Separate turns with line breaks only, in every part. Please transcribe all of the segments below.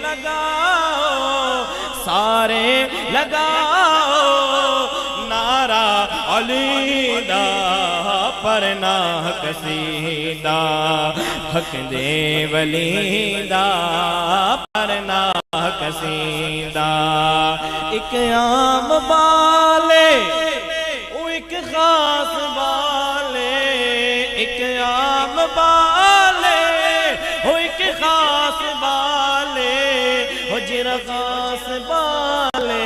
لگاؤ سارے لگاؤ نعرہ علی دا پرنا قصیدہ حق دے ولی دا پرنا قصیدہ ایک عام بالے او ایک خاص بالے ایک عام بالے او ایک خاص بالے او جرا خاص بالے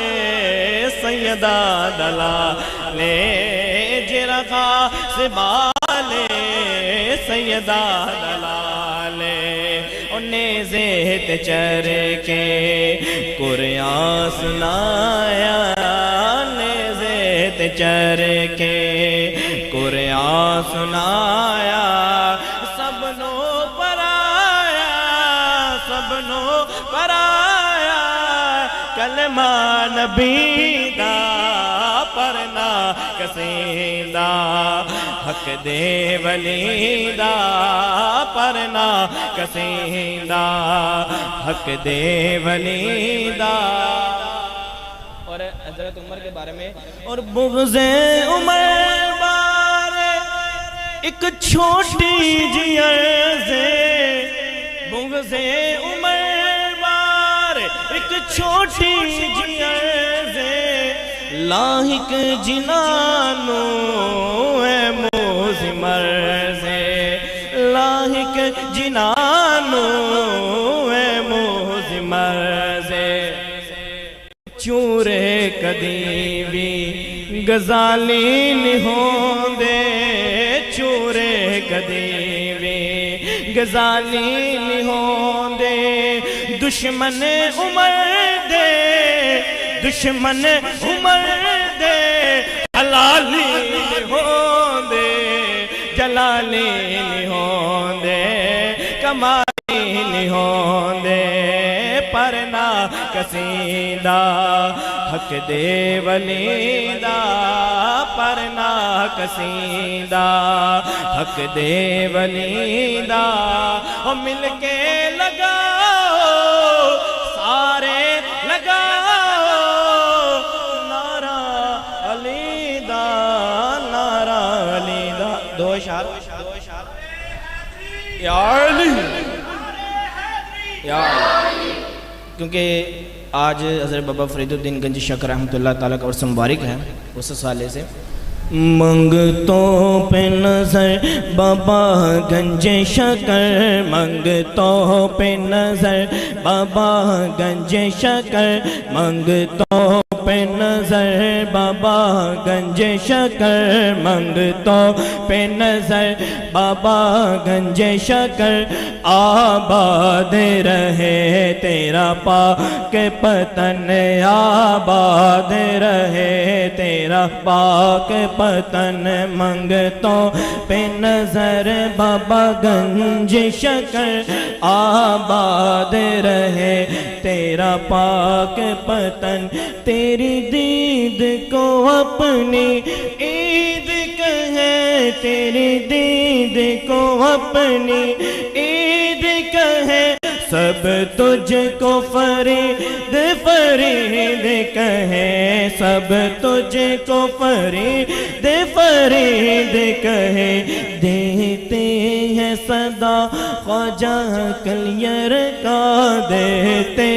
سیدہ دلالے جرا خاص بالے سیدہ دلالے نیزے تے چر کے قرآن سنایا نیزے تے چر کے قرآن سنایا سب نو پرایا سب نو پرایا کلمہ نبی دا پرنا قصیدہ حق دے ولی دا پرنا قصیدہ حق دے ولی دا اور حضرت عمر کے بارے میں اور بغض عمر بارے ایک چھوٹی جی عرض بغض عمر بارے ایک چھوٹی جی عرض لاحق جنانو اے موزمر سے لاحق جنانو اے موزمر سے چورے کدی بھی غزالی نہیں ہوندے چورے کدی بھی غزالی نہیں ہوندے دشمن عمر دے دشمن عمر دے حلالی نہیں ہوندے جلالی نہیں ہوندے کمالی نہیں ہوندے پرنا قصیدہ حق دے ولی دا پرنا قصیدہ حق دے ولی دا اور مل کے لگاؤ سارے لگاؤ نعرہ علی دا نعرہ علی دا دو اشار یا علی یا علی کیونکہ آج حضرت بابا فرید الدین گنجی شک رحمۃ اللہ تعالیٰ کا عرص مبارک ہے اس سالے سے منگتوں پہ نظر بابا گنج شکر منگتوں پہ نظر بابا گنج شکر منگتوں پہ نظر بابا گنج شکر منگتوں پہ نظر بابا گنج شکر آباد رہے تیرا پاک پتن آباد رہے تیرا پاک پتن منگتوں پہ نظر بابا گنج شکر آباد رہے تیرا پاک پتن تیری دید کو اپنی عید کہیں تیری دید کو اپنی عید کہیں سب تجھ کو فرید فرید کہیں سب تجھ کو فرید فرید کہیں دیتے ہیں صدا خواجہ کلیر کا دیتے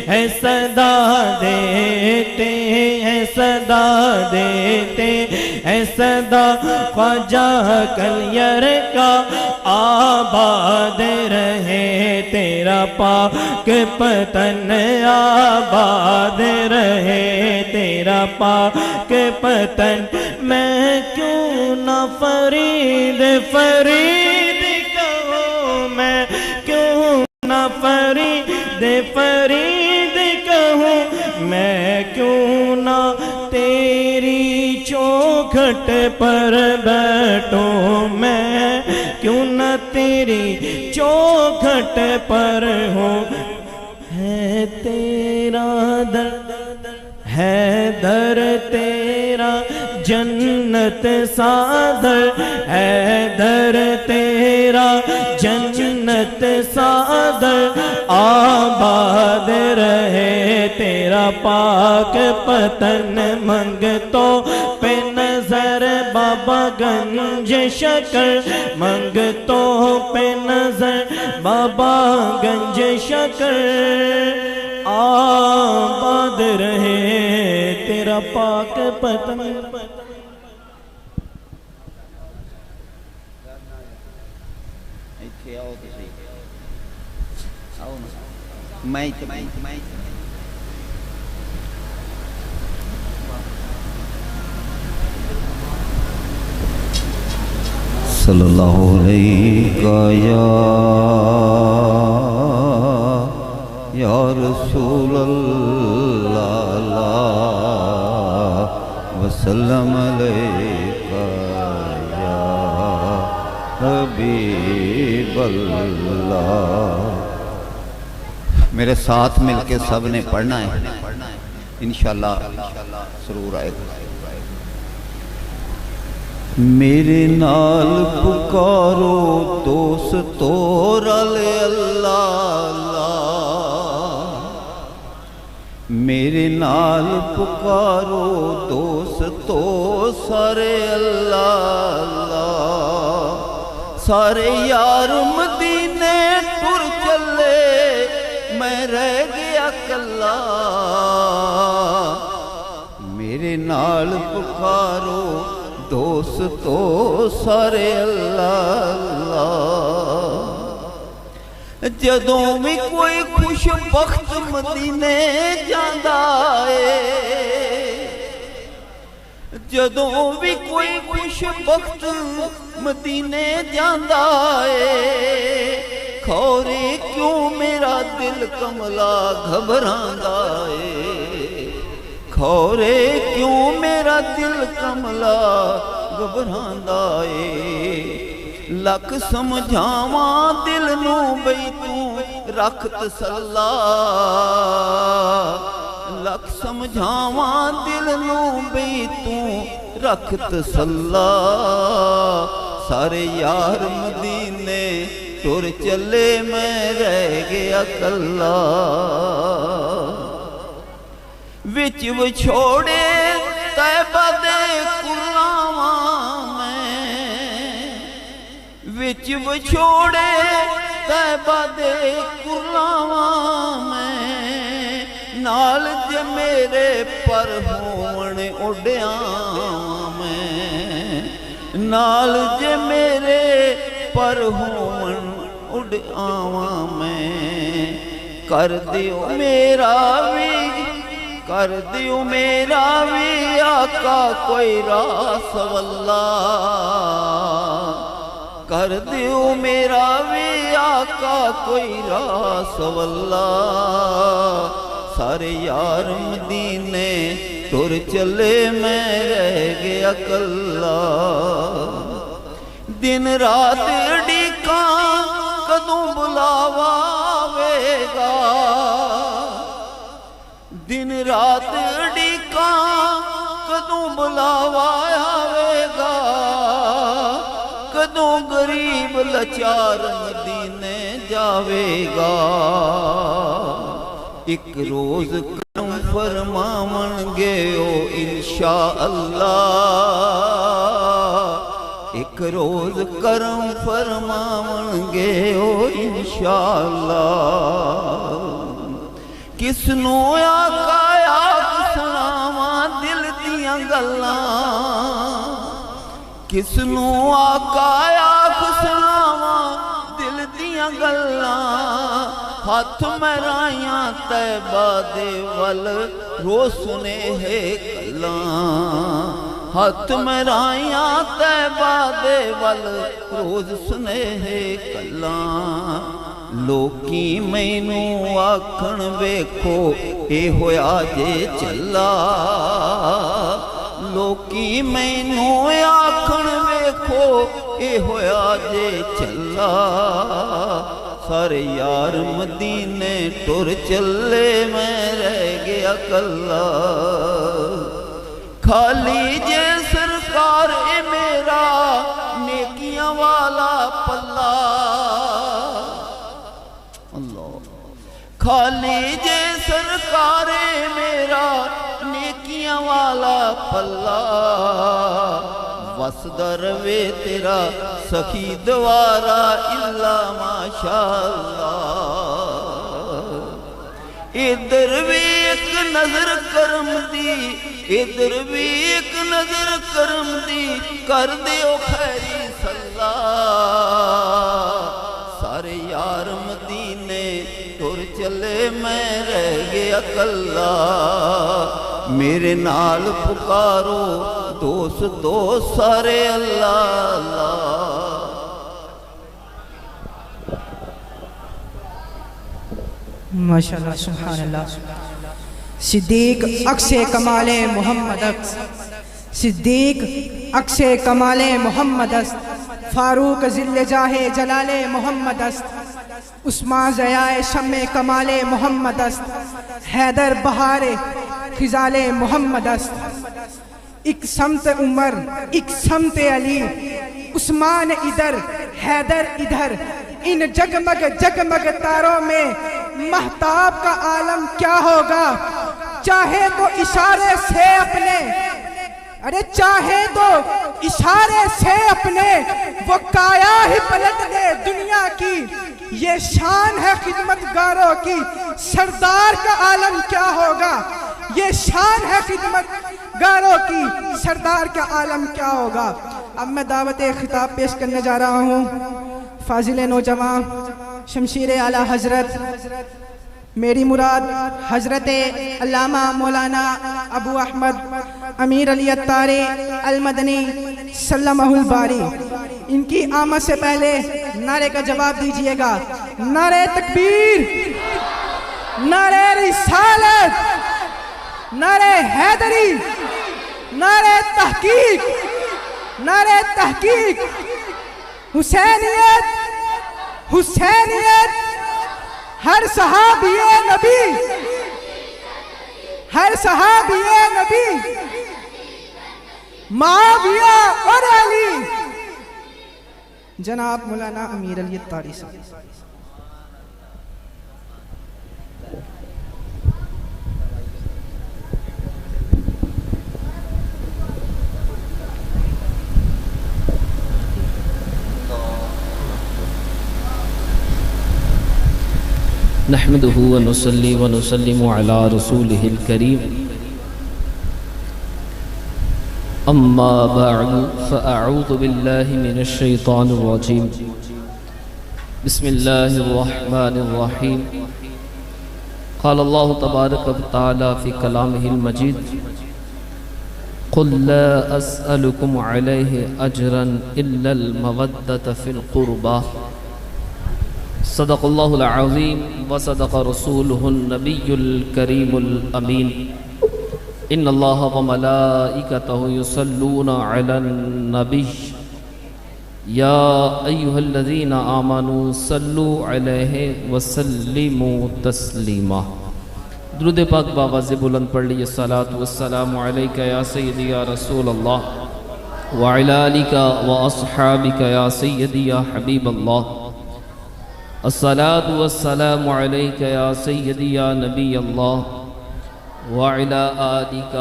ہیں صدا دیتے ہیں صدا دیتے ہیں صدا خواجہ کلیر کا آباد رہے تیرا پاک پتن آباد رہے تیرا پاک پتن میں کیوں نہ فرید فرید کہوں میں کیوں نہ فرید فرید کہوں میں کیوں نہ تیری چوکھٹ پر بیٹھوں میں کیوں نہ تیری چوکھٹ پر ہوں ہے تیرا در ہے در تیرا جنت سادر ہے در تیرا جنت سادر آباد تیرا پاک پتن منگتوں پہ نظر بابا گنج شکر منگتوں پہ نظر بابا گنج شکر آباد رہے تیرا پاک پتن
صلی اللہ علیہ یا رسول اللہ وسلم علیکہ یا حبیب اللہ۔ میرے ساتھ مل کے سب نے پڑھنا ہے، انشاءاللہ سرور آئے گا۔ میرے نال پکارو دوستو رل اللہ، میرے نال پکارو دوستو سارے اللہ، سارے یار مدینے ٹر چلے میں رہ گیا کلا، میرے نال پکارو دوستو سارے اللہ۔ جدوں بھی کوئی خوش بخت مدینے جاندا ہے، جدوں بھی کوئی خوش بخت مدینے جاندا ہے، کھورے کیوں میرا دل کملا گھبراندا ہے، کھورے کیوں میرا دل کملا گھبراندا ہے، لکھ سمجھاواں دل نو بئی تو رکھ تسلا، لکھ سمجھاواں دل نو بئی تو رکھ تسلا، سارے یار مدینے ٹر چلے میں رہ گیا کلا، وچ وچھوڑے طیبہ دے کلاواں میں، وچ وچھوڑے طیبہ دے کلاواں میں، نال جے میرے پر ہون اڈیاں میں، نال جے میرے پر ہون اڈیاں میں، کر دیو میرا بھی کر دیو میرا بھی آقا کوئی راس واللہ، کر دیو میرا بھی آقا کوئی راس واللہ، سارے یار مدینے ٹر چلے میں رہ گیا کلا، دن رات ڈیکاں کدوں بلاوا آوے گا، دن رات ڈیکاں کدوں بلاوا آوے گا، کدوں غریب لچار مدینے جاوے گا، ایک روز کرم فرماون گے او انشاءاللہ، ایک روز کرم فرماون گے او انشاءاللہ، کس نو آقا آکھ سناواں دل دیاں گلاں، کس نو آقا آکھ سناواں دل دیاں گلاں، ہاتھ مرائیاں طیبہ دے ول رو سنے ہے کلاں، ہاتھ مرائیاں طیبہ دے ول روز سنے ہے کلاں، لوکی مینوں آکھن ویکھو اے ہویا جے چلا، لوکی مینوں آکھن ویکھو اے ہویا جے چلا، سارے یار مدینے ٹر چلے میں رہ گیا کلا، خالی جے سرکار اے میرا نیکیاں والا پلا، خالی جے سرکار سرکار میرا نیکیاں والا پلہ وسدر وے تیرا سخی دوارا اللہ ماشاءاللہ ادھر بھی ایک نظر کرم دی ادھر بھی ایک نظر کرم دی کر دیو خیری صلاح سارے یار مدینے تر چلے میں رہ گیا کلا میرے نال پکارو دوستو سارے اللہ اللہ
ماشاءاللہ سبحان اللہ صدیق عکس کمال محمد است صدیق عکس کمال محمد است فاروق ذل جاہ جلال محمد است عثمان ضیاء شمع کمال محمد است حیدر بہار خزال محمد است ایک سمت عمر ایک سمت علی عثمان ادھر حیدر ادھر ان جگمگ جگمگ تاروں میں مہتاب کا عالم کیا ہوگا چاہے تو اشارے سے اپنے چاہے تو اشارے سے اپنے وہ کایا ہی پلٹ دے دنیا کی یہ شان ہے خدمت گاروں کی سردار کا عالم کیا ہوگا یہ شان ہے خدمت گاروں کی سردار کا عالم کیا ہوگا اب میں دعوت خطاب پیش کرنے جا رہا ہوں فاضل نوجوان شمشیر اعلیٰ حضرت میری مراد حضرت علامہ مولانا ابو احمد امیر علی الطاری المدنی سلمہ الباری ان کی آمد سے پہلے نعرے کا جواب دیجئے گا نعرہ تکبیر نعرہ رسالت نعرہ حیدری نعرہ تحقیق نعرہ تحقیق حسینیت حسینیت ہر صحابی نبی ہر صحابی نبی معاویہ اور علی جناب مولانا امیر علی الطاری صاحب
نحمده ونصلي ونسلم على رسوله الكريم أما بعد فأعوذ بالله من الشيطان الرجيم بسم الله الرحمن الرحيم قال الله تبارك وتعالى في كلامه المجيد قل لا أسألكم عليه أجرا إلا المودة في القربى صدق الله العظيم وصدق رسوله النبي الكريم الأمين إن الله وملائكته يصلون على النبي يا أيها الذين آمنوا صلوا عليه وسلموا تسليما درود پاک باواز بلند پڑھ لیے الصلاة والسلام عليك يا سيدي يا رسول الله وعلى آلك وأصحابك يا سيدي يا حبيب الله الصلاة والسلام عليك يا سيدي يا نبي الله وعلى آلك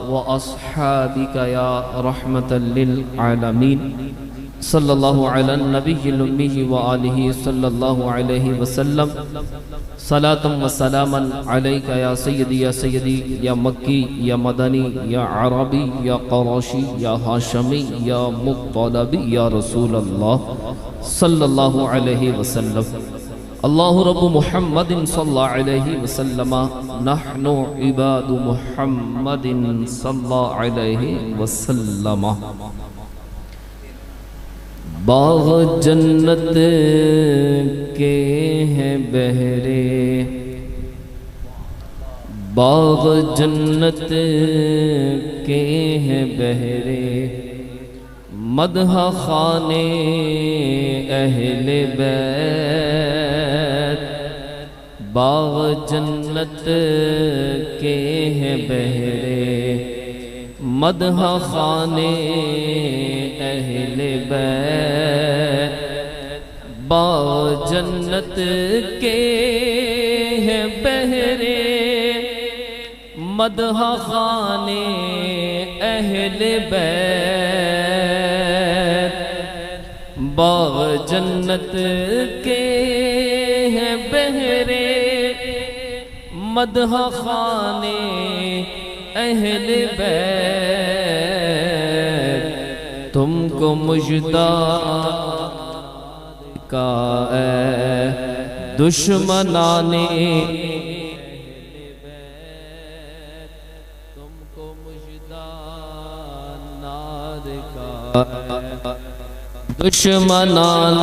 وأصحابك يا رحمة للعالمين صلى الله على النبي الأمي وآله صلى الله عليه وسلم صلاة وسلاما عليك يا سيدي يا سيدي يا مكي يا مدني يا عربي يا قرشي يا هاشمي يا مطلبي يا رسول الله صلى الله عليه وسلم الله رب محمد صلى الله عليه وسلم نحن عباد محمد صلى الله عليه وسلم باغ جنت کے ہیں بہرے باغ جنت کے ہیں بہرے مدح خانے اہل بیت باغ جنت کے ہیں بہرے مدح خانے اہل بیت باغ جنت کے ہیں بہرے مدح خانے اہل بیت باغ جنت کے ہیں بہرے مدح خانے اہل بیت تم کو مجدہ کا اے دشمنان تم کو مجدہ نار کا دشمنان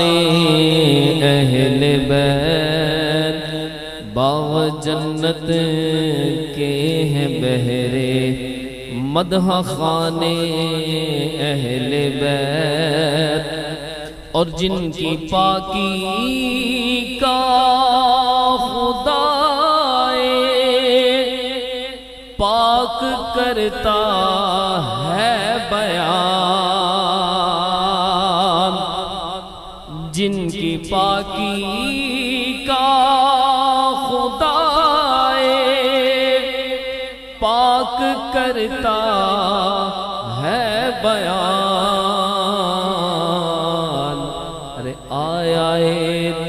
اہل بیت باغ جنت کے ہیں بہرے مدح خانے اہل بیت اور جن کی پاکی کا خدا پاک کرتا ہے بیان جن کی پاکی کا خدا پاک کرتا ہے بیان ارے آیا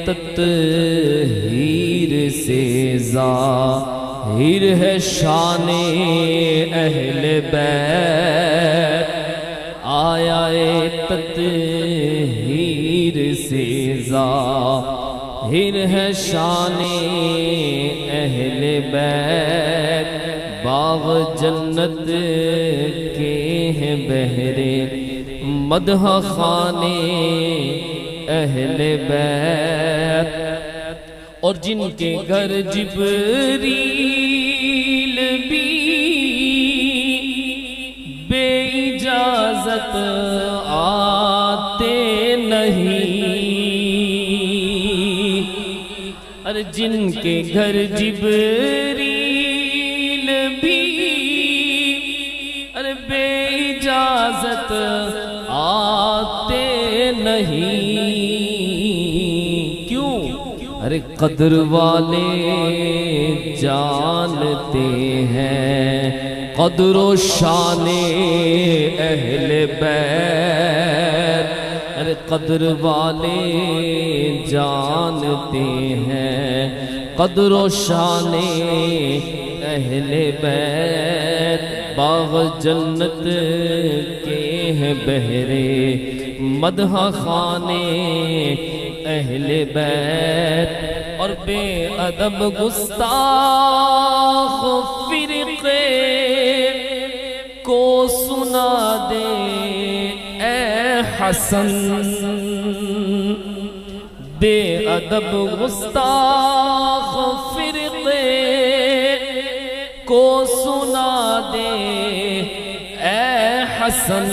تطہیر سے ظاہر ہے شان اہل بیت آیا تطہیر سے ظاہر ہے شان اہل بیت باغ جنت کے ہیں بہرے مدح خانے اہل بیت اور جن کے گھر جبریل بھی بے اجازت آتے نہیں اور جن کے گھر جبریل بھی بے اجازت آتے نہیں کیوں ارے قدر والے جانتے ہیں قدر و شان اہل بیت ارے قدر والے جانتے ہیں قدر و شان اہل بیت باغ جنت کے ہیں بہرے مدح خانے اہل بیت اور بے ادب گستاخ فرقے کو سنا دے اے حسن بے ادب گستاخ فرقے کو سنا دے اے حسن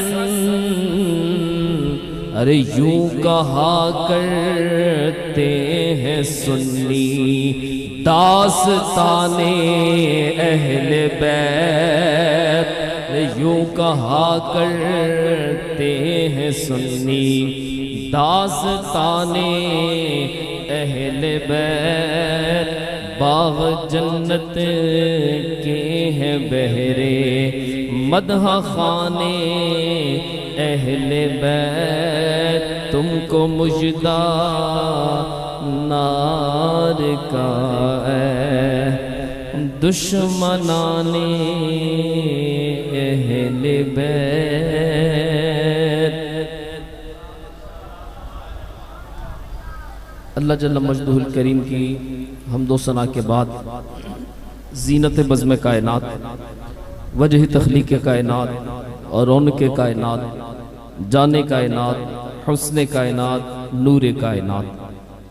ارے یوں کہا کرتے ہیں سنی داستان اہل بیت یوں کہا کرتے ہیں سنی داستان اہل بیت باغ جنت کے ہیں بہرے مدح خانے اہل بیت تم کو مجدہ نار کا ہے دشمنان اہل بیت اللہ جل مجدہ الکریم کی حمد و ثنا کے بعد زینت بزم کائنات وجہ تخلیق کائنات اور رونق کائنات جان کائنات حسن کائنات نور کائنات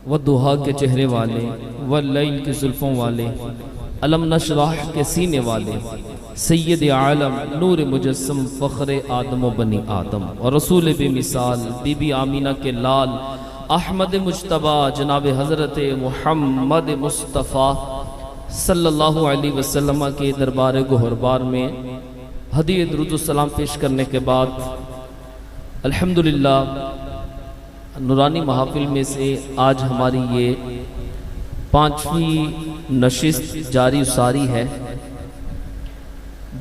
والضحیٰ کے چہرے والے واللیل کے زلفوں والے علم نشرح کے سینے والے سید عالم نور مجسم فخر آدم و بنی آدم اور رسول بے مثال بی بی آمینہ کے لال احمد مجتبہ جناب حضرت محمد مصطفیٰ صلی اللہ علیہ وسلم کے دربار گہربار میں ہدیہ درود السلام پیش کرنے کے بعد الحمدللہ نورانی محافل میں سے آج ہماری یہ 5ویں نشست جاری ساری ہے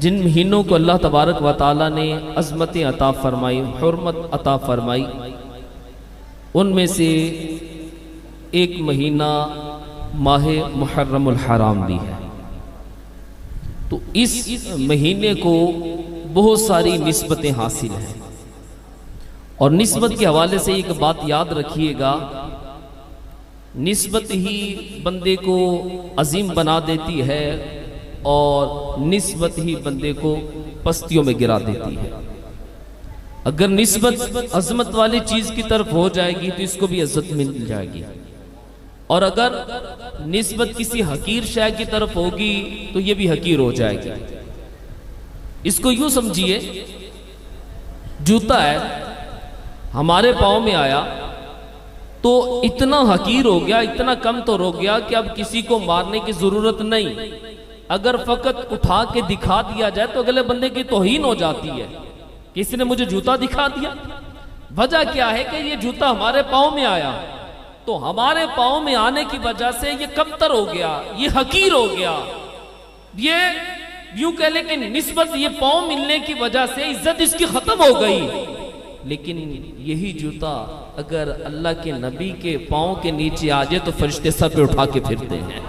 جن مہینوں کو اللہ تبارک و تعالیٰ نے عظمتیں عطا فرمائی، حرمت عطا فرمائی، ان میں سے ایک مہینہ ماہ محرم الحرام بھی ہے۔ تو اس مہینے کو بہت ساری نسبتیں حاصل ہیں، اور نسبت کے حوالے سے ایک بات یاد رکھیے گا، نسبت ہی بندے کو عظیم بنا دیتی ہے اور نسبت ہی بندے کو پستیوں میں گرا دیتی ہے۔ اگر نسبت عظمت والی چیز کی طرف ہو جائے گی تو اس کو بھی عزت مل جائے گی، اور اگر نسبت کسی حقیر شے کی طرف ہوگی تو یہ بھی حقیر ہو جائے گی۔ اس کو یوں سمجھیے، جوتا ہے ہمارے پاؤں میں آیا تو اتنا حقیر ہو گیا، اتنا کم تو ہو گیا کہ اب کسی کو مارنے کی ضرورت نہیں۔ اگر فقط اٹھا کے دکھا دیا جائے تو اگلے بندے کی توہین ہو جاتی ہے، کسی نے مجھے جوتا دکھا دیا۔ وجہ کیا ہے کہ یہ جوتا ہمارے پاؤں میں آیا، تو ہمارے پاؤں میں آنے کی وجہ سے یہ کمتر ہو گیا، یہ حقیر ہو گیا۔ یہ یوں کہہ لیں کہ نسبت یہ پاؤں ملنے کی وجہ سے عزت اس کی ختم ہو گئی۔ لیکن یہی جوتا اگر اللہ کے نبی کے پاؤں کے نیچے آ جائے تو فرشتے سر پہ اٹھا کے پھرتے ہیں۔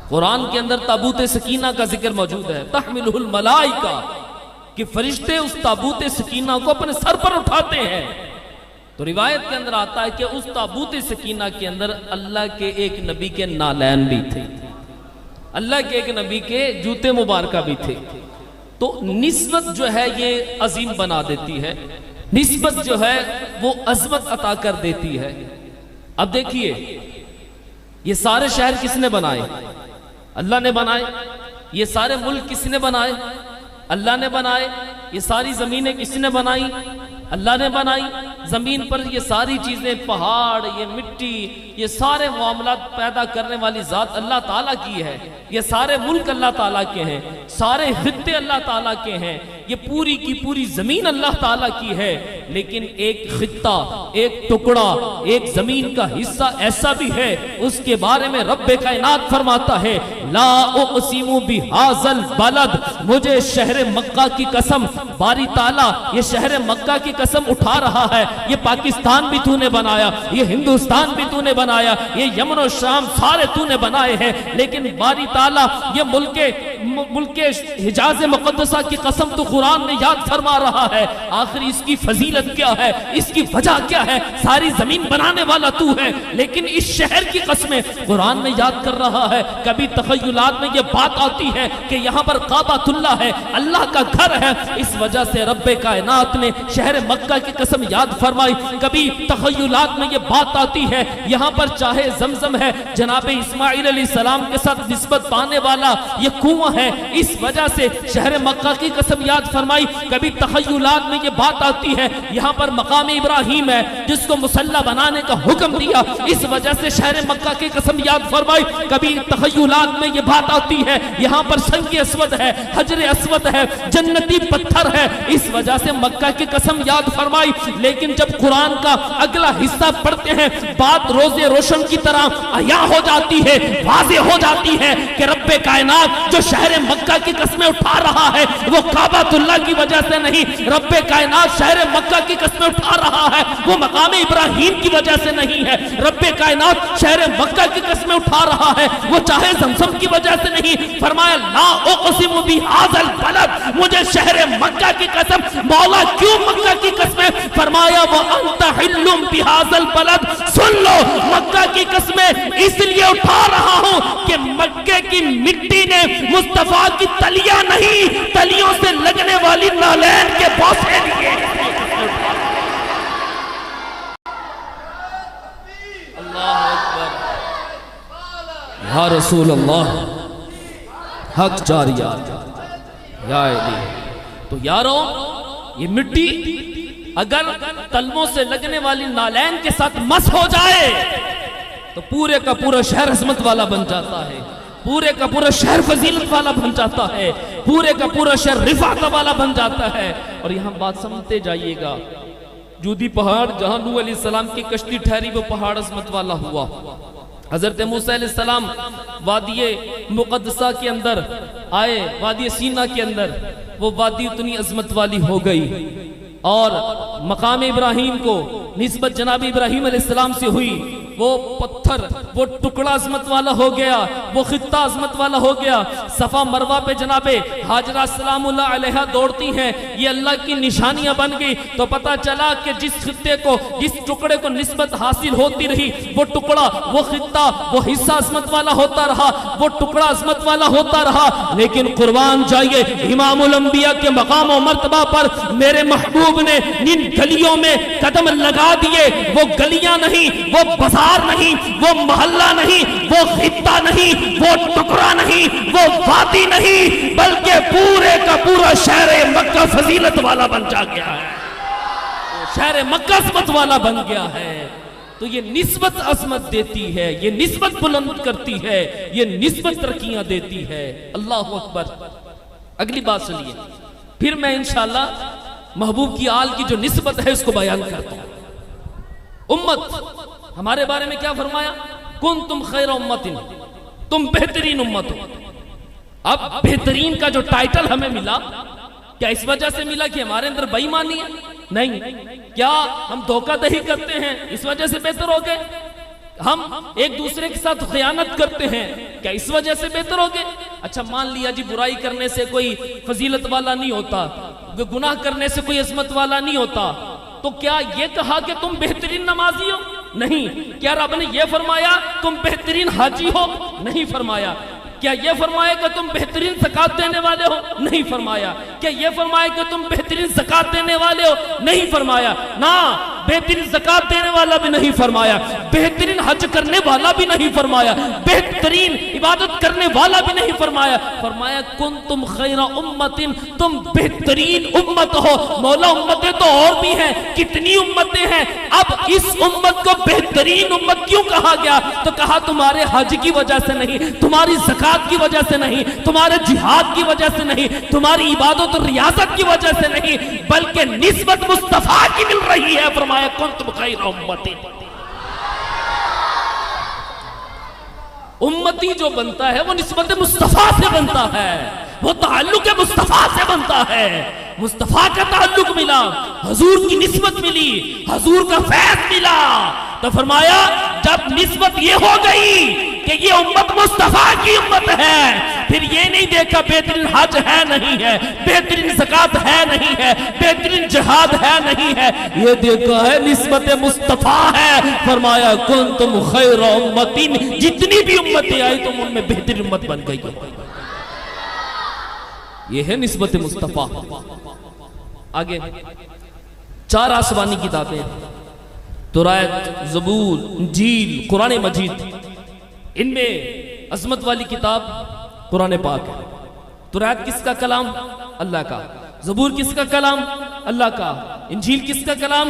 قرآن کے اندر تابوت سکینہ کا ذکر موجود ہے، تحملہ الملائکہ، کہ فرشتے اس تابوت سکینہ کو اپنے سر پر اٹھاتے ہیں۔ تو روایت کے اندر آتا ہے کہ اس تابوت سکینہ کے اندر اللہ کے ایک نبی کے نالین بھی تھے، اللہ کے ایک نبی کے جوتے مبارکہ بھی تھے۔ تو نسبت جو ہے یہ عظیم بنا دیتی ہے، نسبت جو ہے وہ عظمت عطا کر دیتی ہے۔ اب دیکھیے، یہ سارے شہر کس نے بنائے؟ اللہ نے بنائے۔ یہ سارے ملک کس نے بنائے؟ اللہ نے بنائے۔ یہ ساری زمینیں کس نے بنائی؟ اللہ نے بنائی۔ زمین پر یہ ساری چیزیں، پہاڑ، یہ مٹی، یہ سارے معاملات پیدا کرنے والی ذات اللہ تعالیٰ کی ہے۔ یہ سارے ملک اللہ تعالیٰ کے ہیں، سارے خطے اللہ تعالیٰ کے ہیں، یہ پوری کی پوری زمین اللہ تعالیٰ کی ہے۔ لیکن ایک خطہ، ایک ٹکڑا، ایک زمین کا حصہ ایسا بھی ہے، اس کے بارے میں رب کائنات فرماتا ہے، لا اقسم بہذا البلد، مجھے شہر مکہ کی قسم، باری تعالیٰ یہ شہر مکہ کی قسم اٹھا رہا ہے۔ یہ پاکستان بھی تو نے بنایا، یہ ہندوستان بھی تو نے بنایا، یہ یمن و شام سارے تو نے بنائے ہیں، لیکن باری تعالیٰ یہ ملک حجاز مقدسہ کی قسم تو قرآن میں یاد فرما رہا ہے۔ آخر اس کی فضیلت کیا ہے، اس کی وجہ کیا ہے؟ ساری زمین بنانے والا تو ہے، لیکن اس شہر کی قسمیں قرآن میں یاد کر رہا ہے۔ کبھی تخیلات میں یہ بات آتی ہے کہ یہاں پر کعبۃ اللہ ہے، اللہ کا گھر ہے، اس وجہ سے رب کائنات نے شہر مکہ کی قسم یاد فرمائی۔ کبھی تخیلات میں یہ بات آتی ہے یہاں پر چاہے زمزم ہے، جناب اسماعیل علیہ السلام کے ساتھ نسبت پانے والا یہ کنواں ہے، اس وجہ سے شہر مکہ کی قسم یاد فرمائی۔ کبھی تخیلات میں یہ بات آتی ہے یہاں پر مقام ابراہیم ہے جس کو مسلح بنانے کا حکم دیا، اس وجہ سے شہر مکہ کی قسم یاد فرمائی۔ کبھی تخیلات میں یہ بات آتی ہے یہاں پر سنگ اسود ہے، حجر اسود ہے، جنتی پتھر ہے، اس وجہ سے مکہ کی قسم یاد فرمائی۔ لیکن جب قرآن کا اگلا حصہ پڑھتے ہیں بات روز روشن کی طرح عیاں ہو جاتی ہے، واضح ہو جاتی ہے کہ رب کائنات جو شہر مکہ کی قسمیں اٹھا رہا ہے وہ کعبۃ اللہ کی وجہ سے نہیں، رب کائنات شہر مکہ کی قسمیں اٹھا رہا ہے وہ مقام ابراہیم کی وجہ سے نہیں ہے، رب کائنات شہر مکہ کی قسمیں اٹھا رہا ہے وہ چاہے زمزم کی وجہ سے نہیں۔ فرمایا لا اقسم بہذا البلد، مجھے شہر مکہ کی قسم، مولا کیوں مکہ کی قسمیں؟ فرمایا وانت حل بہذا البلد، سن لو مکہ کی قسمیں اس لیے اٹھا رہا ہوں کہ مکہ کی مٹی نے مصطفیٰ کی تلیاں نہیں، تلیوں سے لگنے والی نالین کے بوسے لیے۔ اللہ اکبر، یا رسول اللہ، حق جاریات یا علی۔ تو یارو یہ مٹی اگر تلموں سے لگنے والی نالین کے ساتھ مس ہو جائے تو پورے کا پورا شہر عظمت والا بن جاتا ہے، پورے کا پورا شہر فضیلت والا بن جاتا ہے، پورے کا پورا شہر رفعت والا بن جاتا ہے۔ اور یہاں بات سمجھتے جائیے گا، جودی پہاڑ جہاں نوح علیہ السلام کی کشتی ٹھہری وہ پہاڑ عظمت والا ہوا۔ حضرت موسیٰ علیہ السلام وادی مقدسہ کے اندر آئے وادی سینا کے اندر، وہ وادی اتنی عظمت والی ہو گئی اور مقام ابراہیم کو نسبت جناب ابراہیم علیہ السلام سے ہوئی، وہ پتھر وہ ٹکڑا عظمت والا ہو گیا، وہ خطہ عظمت والا ہو گیا۔ صفا مروہ پہ جناب حاجرہ السلام اللہ علیہ دوڑتی ہیں، یہ اللہ کی نشانیاں بن گئی۔ تو پتہ چلا کہ جس خطے کو، جس ٹکڑے کو نسبت حاصل ہوتی رہی، وہ ٹکڑا، وہ خطہ، وہ حصہ عظمت والا ہوتا رہا، وہ ٹکڑا عظمت والا ہوتا رہا۔ لیکن قربان جائیے امام الانبیاء کے مقام و مرتبہ پر میرے محبوب نے ان گلیوں میں قدم لگا دیے۔ وہ گلیاں نہیں، وہ بازار نہیں، وہ محلہ نہیں، وہ خطہ نہیں، وہ ٹکڑا نہیں، وہ وادی نہیں، بلکہ پورے کا پورا شہر مکہ فضیلت والا بن جا گیا ہے، شہر مکہ عظمت والا بن گیا ہے۔ تو یہ نسبت عظمت دیتی ہے، یہ نسبت بلند کرتی ہے، یہ نسبت ترقیاں دیتی ہے۔ اللہ اکبر۔ اگلی بات سنیے، پھر میں انشاءاللہ محبوب کی آل کی جو نسبت ہے اس کو بیان کرتا ہوں۔ امت، ہمارے بارے میں کیا فرمایا؟ کنتم خیر امت، تم بہترین امت ہو۔ اب بہترین کا جو ٹائٹل ہمیں ملا، کیا اس وجہ سے ملا کہ ہمارے اندر بے ایمانی ہے؟ نہیں۔ کیا ہم دھوکہ دہی کرتے ہیں اس وجہ سے بہتر ہو گئے؟ ہم ایک دوسرے کے ساتھ خیانت کرتے ہیں، کیا اس وجہ سے بہتر ہو گئے؟ اچھا مان لیا جی برائی کرنے سے کوئی فضیلت والا نہیں ہوتا، گناہ کرنے سے کوئی عظمت والا نہیں ہوتا، تو کیا یہ کہا کہ تم بہترین نمازی ہو؟ نہیں۔ کیا رب نے یہ فرمایا تم بہترین حاجی ہو؟ نہیں فرمایا۔ کیا یہ فرمایا کہ تم بہترین زکوٰۃ دینے والے ہو؟ نہیں فرمایا۔ کیا یہ فرمایا کہ تم بہترین زکوٰۃ دینے والے ہو؟ نہیں فرمایا۔ نہ بہترین زکوٰۃ دینے والا بھی نہیں فرمایا، بہترین حج کرنے والا بھی نہیں فرمایا، بہترین عبادت کرنے والا بھی نہیں فرمایا۔ فرمایا کنتم خیر امت، تم بہترین امت ہو۔ مولا امتیں تو اور بھی ہیں، کتنی امتیں ہیں، اب اس امت کو بہترین امت کیوں کہا گیا؟ تو کہا تمہارے حج کی وجہ سے نہیں، تمہاری زکوٰۃ کی وجہ سے نہیں، تمہارے جہاد کی وجہ سے نہیں، تمہاری عبادت اور ریاضت کی وجہ سے نہیں، بلکہ نسبت مصطفیٰ کی مل رہی ہے۔ فرمایا کنتم خیر امتی۔ امتی جو بنتا ہے وہ نسبت مصطفیٰ سے بنتا ہے، وہ تعلق مصطفیٰ سے بنتا ہے۔ مصطفیٰ کا تعلق ملا، حضور کی نسبت ملی، حضور کا فیض ملا، تو فرمایا جب نسبت یہ ہو گئی کہ یہ امت مصطفیٰ کی امت ہے، پھر یہ نہیں دیکھا بہترین حج ہے نہیں ہے، بہترین زکوٰۃ ہے نہیں ہے، بہترین جہاد ہے نہیں ہے، یہ دیکھا ہے نسبت مصطفیٰ ہے۔ فرمایا کنتم خیر امت، جتنی بھی امتیں آئی تم ان میں بہترین امت بن گئی۔ یہ ہے نسبت مصطفیٰ۔ آگے 4 آسمانی کتابیں، تورات، زبور، انجیل، قرآن مجید، ان میں عظمت والی کتاب قرآن پاک ہے۔ تورات کس کا کلام؟ اللہ کا۔ زبور کس کا کلام؟ اللہ کا۔ انجیل کس کا کلام؟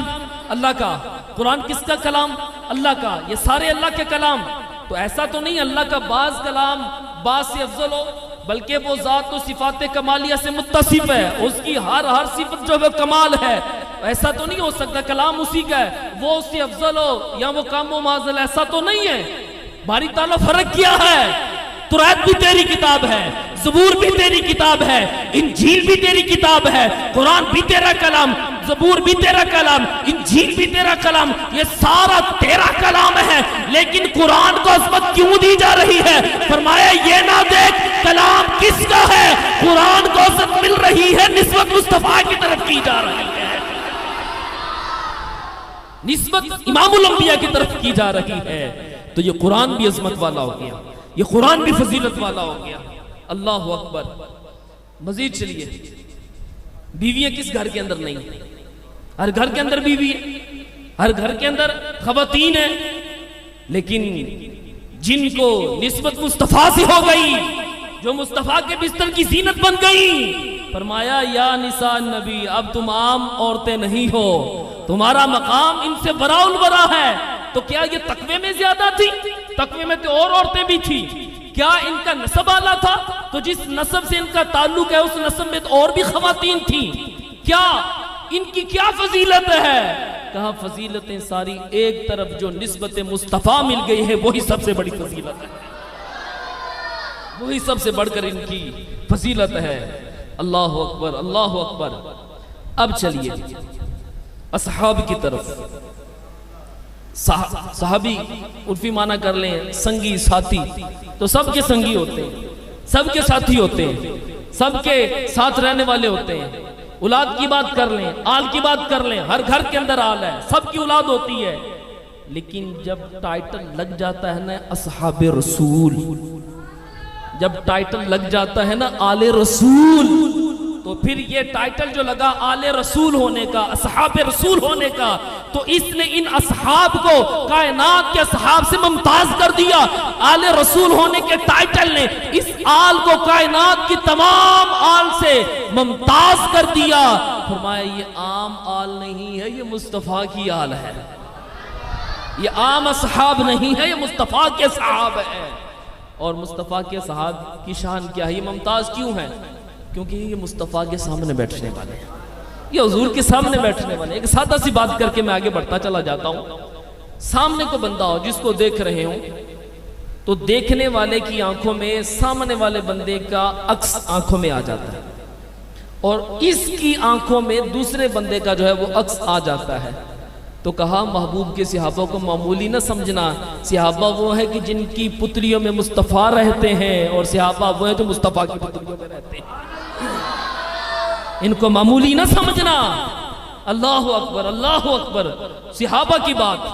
اللہ کا۔ قرآن کس کا کلام؟ اللہ کا۔ یہ سارے اللہ کے کلام۔ تو ایسا تو نہیں اللہ کا بعض کلام بعض سے افضل ہو، بلکہ وہ ذات و صفات کمالیہ سے متصف ہے، اس کی ہر صفت جو ہے کمال ہے۔ ایسا تو نہیں ہو سکتا کلام اسی کا ہے وہ اس سے افضل ہو یا وہ کم و معزل، ایسا تو نہیں ہے۔ باری تعالیٰ فرق کیا ہے؟ تورات بھی تیری کتاب ہے، زبور بھی تیری کتاب ہے، انجیل بھی تیری کتاب ہے، قرآن بھی تیرا کلام، زبور بھی تیرا کلام، انجیل بھی تیرا کلام، یہ سارا تیرا کلام ہے، لیکن قرآن کو عظمت کیوں دی جا رہی ہے؟ فرمایا یہ نہ دیکھ کلام کس کا ہے، قرآن کو عظمت مل رہی ہے، نسبت مصطفیٰ کی طرف کی جا رہی ہے، نسبت امام الانبیاء کی طرف کی جا رہی ہے۔ تو یہ قرآن بھی عظمت والا ہو گیا، یہ قرآن بھی فضیلت والا ہو گیا۔ اللہ اکبر۔ مزید چلیے، بیویاں کس گھر کے اندر نہیں؟ ہر گھر کے اندر بیوی ہے، ہر گھر کے اندر خواتین ہیں، لیکن جن کو نسبت مصطفیٰ سے ہو گئی، جو مصطفیٰ کے بستر کی زینت بن گئی، فرمایا یا نساء النبی اب تم عام عورتیں نہیں ہو، تمہارا مقام ان سے براء البراء ہے۔ تو کیا یہ تقوی میں زیادہ تھی؟ تقوی میں تو اور عورتیں بھی تھی۔ کیا ان کا نسب اعلیٰ تھا؟ تو جس نسب سے ان کا تعلق ہے اس نسب میں تو اور بھی خواتین تھیں۔ کیا ان کی کیا فضیلت ہے؟ کہا فضیلتیں ساری ایک طرف جو نسبت مصطفیٰ مل گئی ہے وہی سب سے بڑی فضیلت ہے، وہی سب سے بڑھ کر ان کی فضیلت ہے۔ اللہ اکبر، اللہ اکبر۔ اب چلیے اصحاب کی طرف۔ صحابی عرفی معنی کر لیں سنگی ساتھی، تو سب کے سنگی ہوتے ہیں، سب کے ساتھی ہوتے ہیں، سب کے ساتھ رہنے والے ہوتے ہیں۔ اولاد کی بات کر لیں، آل کی بات کر لیں، ہر گھر کے اندر آل ہے، سب کی اولاد ہوتی ہے۔ لیکن جب ٹائٹل لگ جاتا ہے نا اصحاب رسول، جب ٹائٹل لگ جاتا ہے نا آل رسول، تو پھر یہ ٹائٹل جو لگا آل رسول ہونے کا، اصحاب رسول ہونے کا، تو اس نے ان اصحاب کو کائنات کے اصحاب سے ممتاز کر دیا۔ آل رسول ہونے کے ٹائٹل نے اس آل کو کائنات کی تمام آل سے ممتاز کر دیا۔ فرمایا یہ عام آل نہیں ہے، یہ مصطفیٰ کی آل ہے، یہ عام اصحاب نہیں ہے، یہ مصطفیٰ کے صحاب ہے۔ اور مصطفیٰ کے صحاب کی شان کیا ہے، یہ ممتاز کیوں ہے؟ کیونکہ یہ مصطفیٰ کے سامنے بیٹھنے والے ہیں، یہ حضور کے سامنے بیٹھنے والے ہیں۔ ایک سادہ سی بات کر کے میں آگے بڑھتا چلا جاتا ہوں۔ سامنے کو بندہ ہو جس کو دیکھ رہے ہوں، تو دیکھنے والے کی آنکھوں میں سامنے والے بندے کا عکس آنکھوں میں آ جاتا ہے، اور اس کی آنکھوں میں دوسرے بندے کا جو ہے وہ عکس آ جاتا ہے۔ تو کہا محبوب کے صحابہ کو معمولی نہ سمجھنا، صحابہ وہ ہے کہ جن کی پتلیوں میں مصطفیٰ رہتے ہیں، اور صحابہ وہ ہے جو مصطفیٰ کی پتلیوں میں رہتے ہیں، ان کو معمولی نہ سمجھنا۔ اللہ اکبر، اللہ اکبر۔ صحابہ کی بات،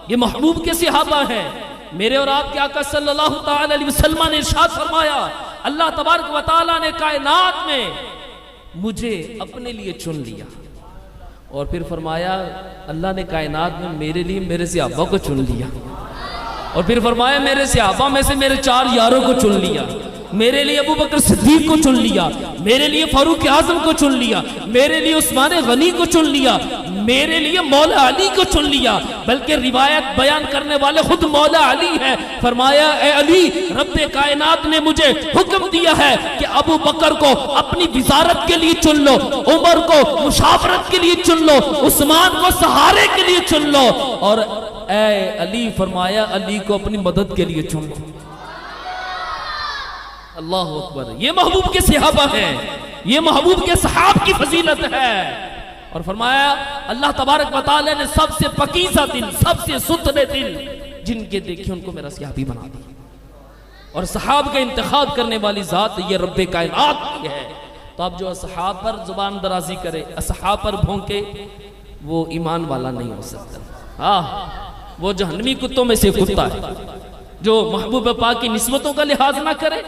یہ محبوب کے صحابہ ہیں۔ میرے اور آپ کے آقا صلی اللہ تعالی علیہ وسلم نے ارشاد فرمایا، اللہ تبارک و تعالی نے کائنات میں مجھے اپنے لیے چن لیا، اور پھر فرمایا اللہ نے کائنات میں میرے لیے میرے صحابہ کو چن لیا، اور پھر فرمایا میرے صحابہ میں سے میرے 4 یاروں کو چن لیا، میرے لیے ابو بکر صدیق کو چن لیا، میرے لیے فاروق اعظم کو چن لیا، میرے لیے عثمان غنی کو چن لیا، میرے لیے مولا علی کو چن لیا۔ بلکہ روایت بیان کرنے والے خود مولا علی ہے۔ فرمایا اے علی، رب کائنات نے مجھے حکم دیا ہے کہ ابو بکر کو اپنی وزارت کے لیے چن لو، عمر کو مشاورت کے لیے چن لو، عثمان کو سہارے کے لیے چن لو، اور اے علی فرمایا علی کو اپنی مدد کے لیے چن لو۔ اللہ اکبر۔ یہ محبوب کے صحابہ ہیں، یہ محبوب کے صحاب کی فضیلت ہے۔ اور فرمایا اللہ تبارک و تعالی نے سب سے پکیزہ دل، سب سے ستھرے دل جن کے دیکھے ان کو میرا صحابی بنا دیا، اور صحاب کا انتخاب کرنے والی ذات یہ رب کائنات کی ہے۔ تو اب جو اصحاب پر زبان درازی کرے، اصحاب پر بھونکے، وہ ایمان والا نہیں ہو سکتا۔ وہ جہنمی کتوں میں سے کتا ہے، جو محبوب پاک کی نسبتوں کا لحاظ نہ کرے،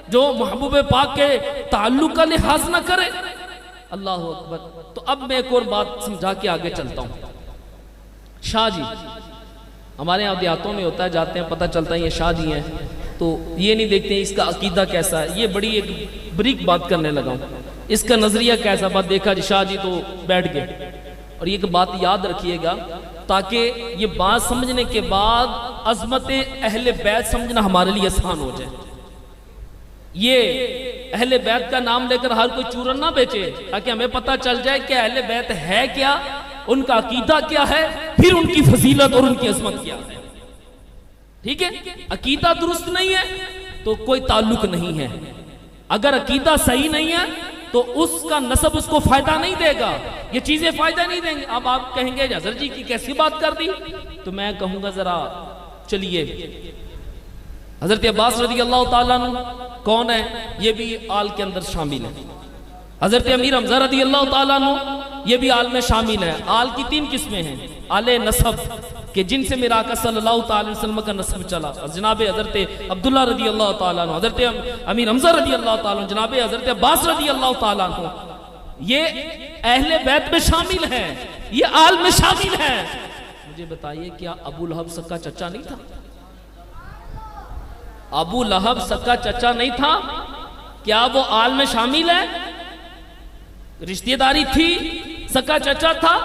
جو محبوب پاک کے تعلق کا لحاظ نہ کرے۔ اللہ اکبر۔ تو اب میں ایک اور بات سمجھا کے آگے چلتا ہوں۔ شاہ جی ہمارے یہاں دیہاتوں میں ہوتا ہے، جاتے ہیں پتہ چلتا ہے یہ شاہ جی ہیں، تو یہ نہیں دیکھتے ہیں اس کا عقیدہ کیسا ہے، یہ بڑی ایک بریک بات کرنے لگا ہوں، اس کا نظریہ کیسا، بات دیکھا جی شاہ جی تو بیٹھ گئے۔ اور یہ بات یاد رکھیے گا تاکہ یہ بات سمجھنے کے بعد عظمت اہل بیت سمجھنا ہمارے لیے آسان ہو جائے۔ یہ اہل بیت کا نام لے کر ہر کوئی چورن نہ بیچے، تاکہ ہمیں پتہ چل جائے کہ اہل بیت ہے کیا، ان کا عقیدہ کیا ہے، پھر ان کی فضیلت اور ان کی عظمت کیا ہے۔ ٹھیک ہے، عقیدہ درست نہیں ہے تو کوئی تعلق نہیں ہے، اگر عقیدہ صحیح نہیں ہے تو اس کا نسب اس کو فائدہ نہیں دے گا، یہ چیزیں فائدہ نہیں دیں گے۔ اب آپ کہیں گے حضرت جی کی کیسی بات کر دی، تو میں کہوں گا ذرا چلیے، حضرت عباس رضی اللہ تعالیٰ عنہ کون ہے، یہ بھی آل کے اندر شامل ہے۔ حضرت امیر حمزہ رضی اللہ تعالیٰ عنہ یہ بھی آل میں شامل ہے۔ آل کی 3 قسمیں ہیں، آل نسب کہ جن سے میرا آقا صلی اللہ تعالی وسلم کا نسب چلا، جناب حضرت عبداللہ رضی اللہ تعالیٰ عنہ، حضرت امیر حمزہ رضی اللہ تعالیٰ عنہ، جناب حضرت عباس رضی اللہ تعالیٰ عنہ، یہ اہل بیت میں شامل ہیں، یہ آل میں شامل ہیں۔ مجھے بتائیے کیا ابو لہب سکا چچا نہیں تھا؟ ابو لہب سکا چچا نہیں تھا؟ کیا وہ آل میں شامل ہے؟ رشتہ داری تھی، سکا چچا تھا،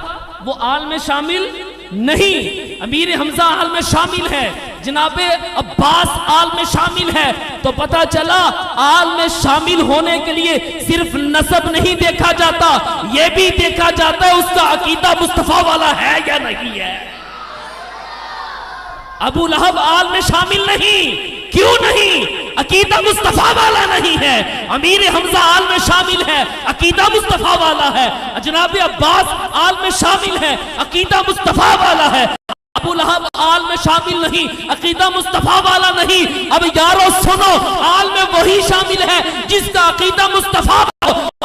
وہ آل میں شامل نہیں۔ امیر حمزہ آل میں شامل ہے، جناب عباس آل میں شامل ہے۔ تو پتہ چلا آل میں شامل ہونے کے لیے صرف نسب نہیں دیکھا جاتا، یہ بھی دیکھا جاتا ہے اس کا عقیدہ مصطفیٰ والا ہے یا نہیں ہے۔ ابو لہب آل میں شامل نہیں، کیوں نہیں؟ عقیدہ مصطفیٰ والا نہیں ہے. امیر حمزہ آل میں شامل ہے، عقیدہ مصطفیٰ والا ہے. جناب عباس آل میں شامل ہے، عقیدہ مصطفیٰ والا ہے. ابو لہب آل میں شامل نہیں، عقیدہ مصطفیٰ والا نہیں. اب یارو سنو، آل میں وہی شامل ہے جس کا عقیدہ مصطفیٰ.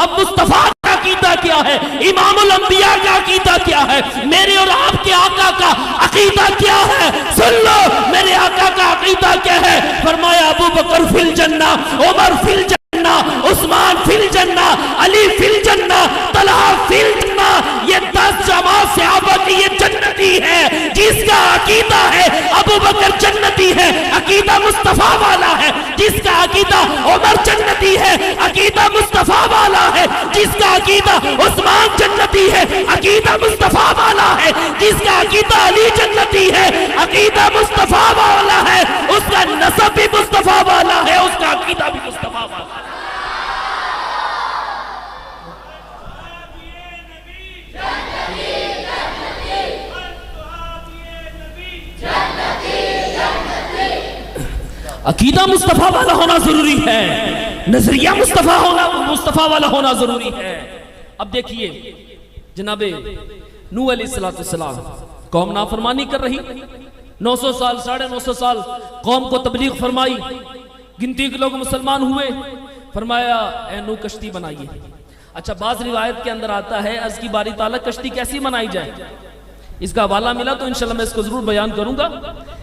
اب مصطفیٰ کا عقیدہ کیا ہے؟ امام الانبیاء کا عقیدہ کیا ہے؟ میرے اور آپ کے آقا کا عقیدہ کیا ہے؟ سن لو میرے آقا کا عقیدہ کیا ہے. فرمایا ابو بکر فی الجنہ، عمر فی الجنہ، عثمان فی الجنہ، علی فی الجنہ، طلحہ فی الجنہ. یہ 10 جماعت صحابہ کی یہ جنتی ہے. جس کا عقیدہ ہے ابو بکر جنتی ہے، عقیدہ مصطفیٰ والا ہے. جس کا عقیدہ عمر جنتی ہے، عقیدہ مصطفیٰ والا ہے. جس کا عقیدہ عثمان جنتی ہے، عقیدہ مصطفیٰ والا ہے. جس کا عقیدہ علی جنتی ہے، عقیدہ مصطفیٰ والا ہے. اس کا نسب بھی مصطفیٰ والا ہے، اس کا عقیدہ بھی مصطفیٰ والا ہے. عقیدہ مصطفیٰ والا ہونا ضروری ہے، نظریہ مصطفیٰ والا ہونا ضروری ہے. اب دیکھیے جناب نوح علیہ السلام، قوم نافرمانی کر رہی، 900 سال 950 سال قوم کو تبلیغ فرمائی، گنتی کے لوگ مسلمان ہوئے. فرمایا اے نوح کشتی بنائیے. اچھا بعض روایت کے اندر آتا ہے عرض کی باری تعالیٰ کشتی کیسی بنائی جائے. اس کا حوالہ ملا تو انشاءاللہ میں اس کو ضرور بیان کروں گا،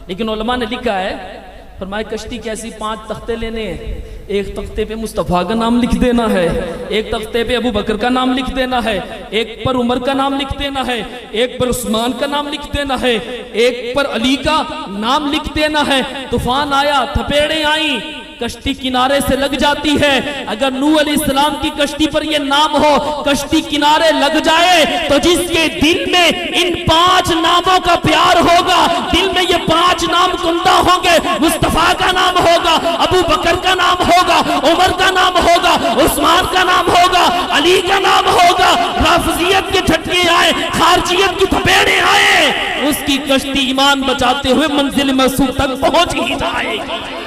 لیکن علماء نے لکھا ہے فرمایا کشتی کیسی، 5 تختے لینے ہیں. ایک تختے پہ مصطفیٰ کا نام لکھ دینا ہے، ایک تختے پہ ابو بکر کا نام لکھ دینا ہے، ایک پر عمر کا نام لکھ دینا ہے، ایک پر عثمان کا نام لکھ دینا ہے، ایک پر علی کا نام لکھ دینا ہے. طوفان آیا، تھپیڑیں آئیں، کشتی کنارے سے لگ جاتی ہے. اگر نوح علیہ السلام کی کشتی پر یہ نام ہو، کشتی کنارے لگ جائے، تو جس کے دل میں ان 5 ناموں کا پیار ہوگا، دل میں یہ 5 نام کندہ ہوں گے. مصطفیٰ کا نام ہوگا، ابو بکر کا نام ہوگا، عمر کا نام ہوگا، عثمان کا نام ہوگا، علی کا نام ہوگا. رافضیت کے جھٹکے آئے، خارجیت کی تھپیڑیں آئے، اس کی کشتی ایمان بچاتے ہوئے منزل مسعود تک پہنچ ہی جائے گی.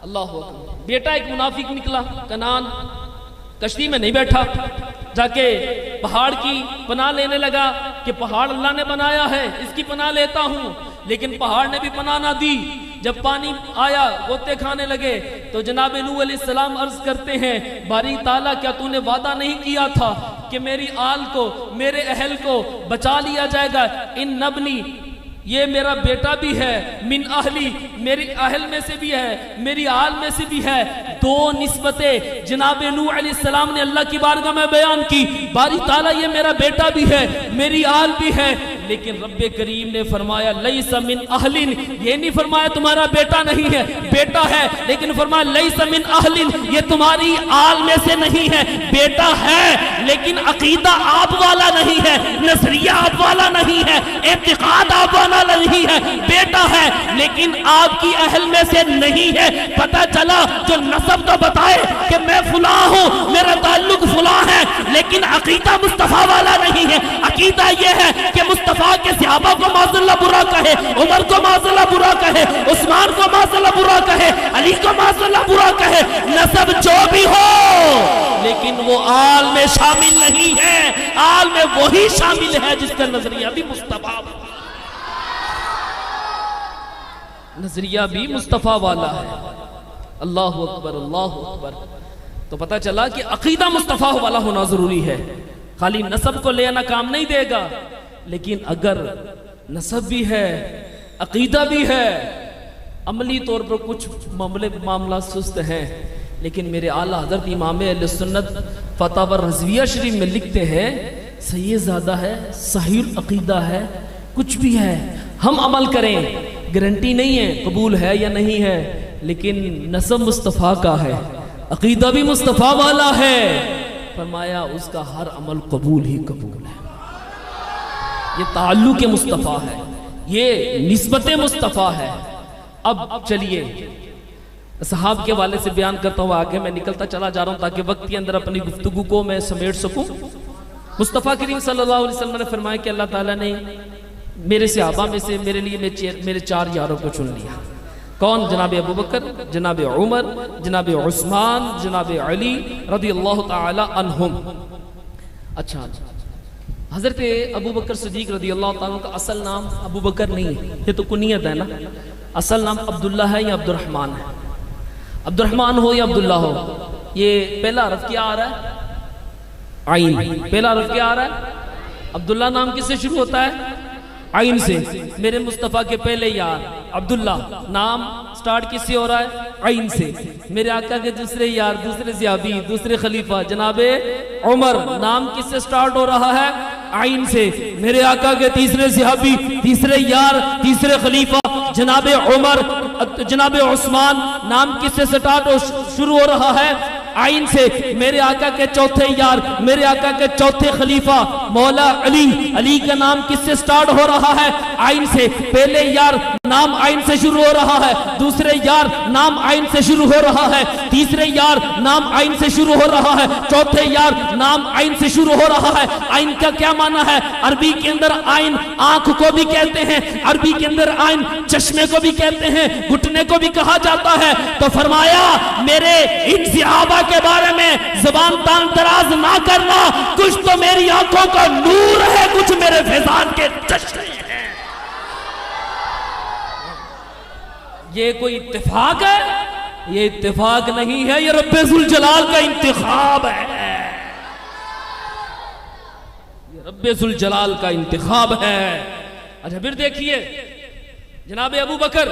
اللہ اکبر. بیٹا ایک منافق نکلا کنان، کشتی میں نہیں بیٹھا، جا کے پہاڑ کی پناہ لینے لگا کہ پہاڑ اللہ نے بنایا ہے، اس کی پناہ لیتا ہوں. لیکن پہاڑ نے بھی پناہ نہ دی. جب پانی آیا غوطے کھانے لگے تو جناب نوح علیہ السلام عرض کرتے ہیں باری تعالیٰ کیا تو نے وعدہ نہیں کیا تھا کہ میری آل کو، میرے اہل کو بچا لیا جائے گا. ان نبنی، یہ میرا بیٹا بھی ہے، من اہلی، میری اہل میں سے بھی ہے، میری آل میں سے بھی ہے. 2 نسبتیں جناب نوح علیہ السلام نے اللہ کی بارگاہ میں بیان کی. باری تعالیٰ یہ میرا بیٹا بھی ہے، میری آل بھی ہے. لیکن رب کریم نے فرمایا لیس من اہلن، یہ نہیں فرمایا تمہارا بیٹا نہیں ہے، بیٹا ہے، لیکن فرمایا لیس من اہلن، یہ تمہاری آل میں سے نہیں ہے. بیٹا ہے لیکن عقیدہ آپ والا نہیں ہے، نظریہ آپ والا نہیں ہے، اعتقاد آپ والا نہیں ہے. بیٹا ہے لیکن آپ کی اہل میں سے نہیں ہے. پتہ چلا جو نسب تو بتائے کہ میں فلاں ہوں، میرا تعلق فلاں ہے، لیکن عقیدہ مصطفیٰ والا نہیں ہے. عقیدہ یہ ہے کہ مصطفیٰ کے صحابہ کو معاذ اللہ برا کہے، عمر کو معاذ اللہ برا کہے، عثمان کو معاذ اللہ برا کہے، علی کو معاذ اللہ برا کہے. نسب جو بھی ہو لیکن وہ آل میں شامل نہیں ہے. آل میں وہی شامل ہے جس کا نظریہ بھی مصطفیٰ، نظریہ بھی مصطفیٰ والا ہے. اللہ اکبر، اللہ اکبر. تو پتہ چلا کہ عقیدہ مصطفیٰ والا ہونا ضروری ہے. خالی نسب کو لینا کام نہیں دے گا، لیکن اگر نسب بھی ہے، عقیدہ بھی ہے، عملی طور پر کچھ معاملات سست ہیں، لیکن میرے اعلیٰ حضرت امام اہل سنت فتاوی رضویہ شریف میں لکھتے ہیں صحیح زیادہ ہے، صحیح العقیدہ ہے، کچھ بھی ہے، ہم عمل کریں، گارنٹی نہیں ہے قبول ہے یا نہیں ہے، لیکن نسب مصطفیٰ کا ہے، عقیدہ بھی مصطفیٰ والا ہے. فرمایا اس کا ہر عمل قبول ہی قبول ہے. یہ تعلق مصطفیٰ ہے، یہ نسبت مصطفیٰ ہے. اب چلیے صحاب کے والے سے بیان کرتا ہوں، آگے میں نکلتا چلا جا رہا ہوں تاکہ وقت کے اندر اپنی گفتگو کو میں سمیٹ سکوں. مصطفیٰ کریم صلی اللہ علیہ وسلم نے فرمایا کہ اللہ تعالیٰ نے میرے صحابہ میں سے میرے لیے میرے 4 یاروں کو چن لیا. کون؟ جناب ابو بکر، جناب عمر، جناب عثمان، جناب علی رضی اللہ تعالی عنہم. اچھا، حضرت ابو بکر صدیق رضی اللہ تعالیٰ کا اصل نام ابو بکر نہیں ہے، یہ تو کنیت ہے نا. اصل نام عبداللہ ہے یا عبد الرحمن ہے. عبد الرحمن ہو یا عبداللہ ہو، یہ پہلا حرف کیا آ رہا ہے؟ عین. پہلا حرف کیا آ رہا ہے؟ عبداللہ نام کس سے شروع ہوتا ہے؟ عین سے. میرے مصطفیٰ کے پہلے یار عبداللہ نام سٹارٹ کس سے ہو رہا ہے؟ عین سے. میرے آقا کے دوسرے یار، دوسرے صحابی، دوسرے خلیفہ جناب عمر نام کس سے سٹارٹ ہو رہا ہے؟ عین سے. میرے آقا کے تیسرے صحابی، تیسرے یار، تیسرے خلیفہ جناب عمر، جناب عثمان نام کس سے سٹارٹ شروع ہو رہا ہے؟ عین سے. میرے آقا کے چوتھے یار، میرے آقا کے چوتھے خلیفہ مولا علی، علی کا نام کس سے سٹارٹ ہو رہا ہے؟ عین سے. پہلے یار نام عین سے شروع ہو رہا ہے، دوسرے یار نام عین سے شروع ہو رہا ہے، تیسرے یار نام عین سے شروع ہو رہا ہے، چوتھے یار نام عین سے شروع ہو رہا ہے. عین کا کیا معنی ہے؟ عربی کے اندر عین آنکھ کو بھی کہتے ہیں، عربی کے اندر عین چشمے کو بھی کہتے ہیں، گھٹنے کو بھی کہا جاتا ہے. تو فرمایا میرے ان صحابہ کے بارے میں زبان تان دراز نہ کرنا، کچھ تو میری آنکھوں کا نور ہے، کچھ میرے فیضان کے چشمے ہیں. یہ کوئی اتفاق ہے؟ یہ اتفاق نہیں ہے، یہ رب ذوالجلال کا انتخاب ہے. یہ رب ذوالجلال کا انتخاب ہے. اچھا پھر دیکھیے جناب ابو بکر،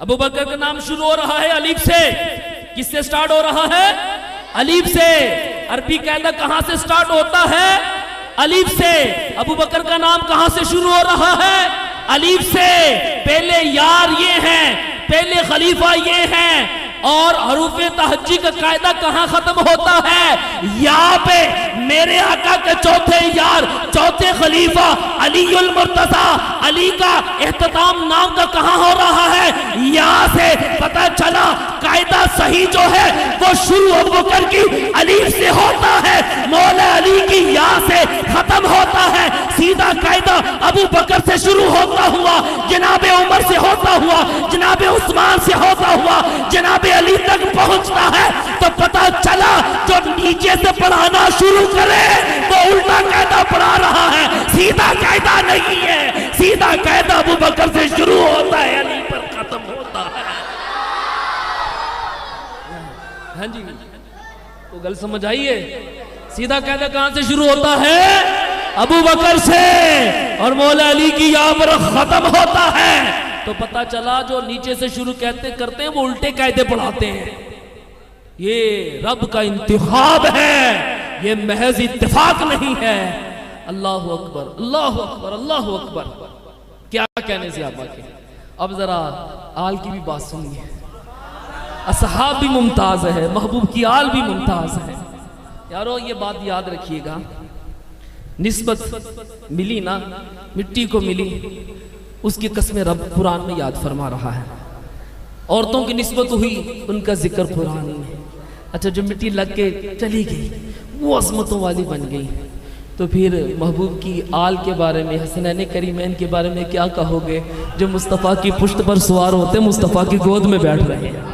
ابو بکر کا نام شروع ہو رہا ہے الف سے. کس سے سٹارٹ ہو رہا ہے؟ الف سے. عربی قاعدہ کہاں سے سٹارٹ ہوتا ہے؟ الف سے. ابو بکر کا نام کہاں سے شروع ہو رہا ہے؟ الف سے. پہلے یار یہ ہیں، پہلے خلیفہ یہ ہیں، اور حروف تہجی کا قاعدہ کہاں ختم ہوتا ہے؟ یا پہ. میرے آقا کے چوتھے یار، چوتھے خلیفہ علی المرتضی، علی کا اختتام نام کا کہاں ہو رہا ہے؟ یا سے. پتہ چلا قاعدہ صحیح جو ہے وہ شروع ابو بکر کی الف سے ہوتا ہے، مولا علی کی یا سے ختم ہوتا ہے. سیدھا قاعدہ ابو بکر سے شروع ہوتا ہوا، جناب عمر سے ہوتا ہوا، جناب عثمان سے ہوتا ہوا، جناب علی تک پہنچتا ہے. تو پتہ چلا جو نیچے سے پڑھانا شروع کرے وہ الٹا قاعدہ پڑھا رہا ہے، سیدھا قاعدہ نہیں ہے. سیدھا قاعدہ ابو بکر سے شروع ہوتا ہے، علی پر ختم ہوتا ہے. ہاں جی تو گل سمجھ آئیے. سیدھا قاعدہ کہاں سے شروع ہوتا ہے؟ ابو بکر سے، اور مولا علی کی یہاں پر ختم ہوتا ہے. تو پتہ چلا جو نیچے سے شروع کرتے ہیں وہ الٹے قاعدے پڑھاتے ہیں. یہ رب کا انتخاب ہے، یہ محض اتفاق نہیں ہے. اللہ اکبر، اللہ اکبر، اللہ اکبر. کیا کہنے سے آپ کے. اب ذرا آل کی بھی بات سنیے. اصحاب بھی ممتاز ہے، محبوب کی آل بھی ممتاز ہے. یارو یہ بات یاد رکھیے گا، نسبت ملی نا، مٹی کو ملی، اس کی قسم رب قرآن میں یاد فرما رہا ہے. عورتوں کی نسبت ہوئی، ان کا ذکر قرآن میں. اچھا جو مٹی لگ کے چلی گئی وہ عظمتوں والی بن گئی، تو پھر محبوب کی آل کے بارے میں، حسنین کریمین کے بارے میں کیا کہو گے جو مصطفیٰ کی پشت پر سوار ہوتے، مصطفیٰ کی گود میں بیٹھ رہے ہیں.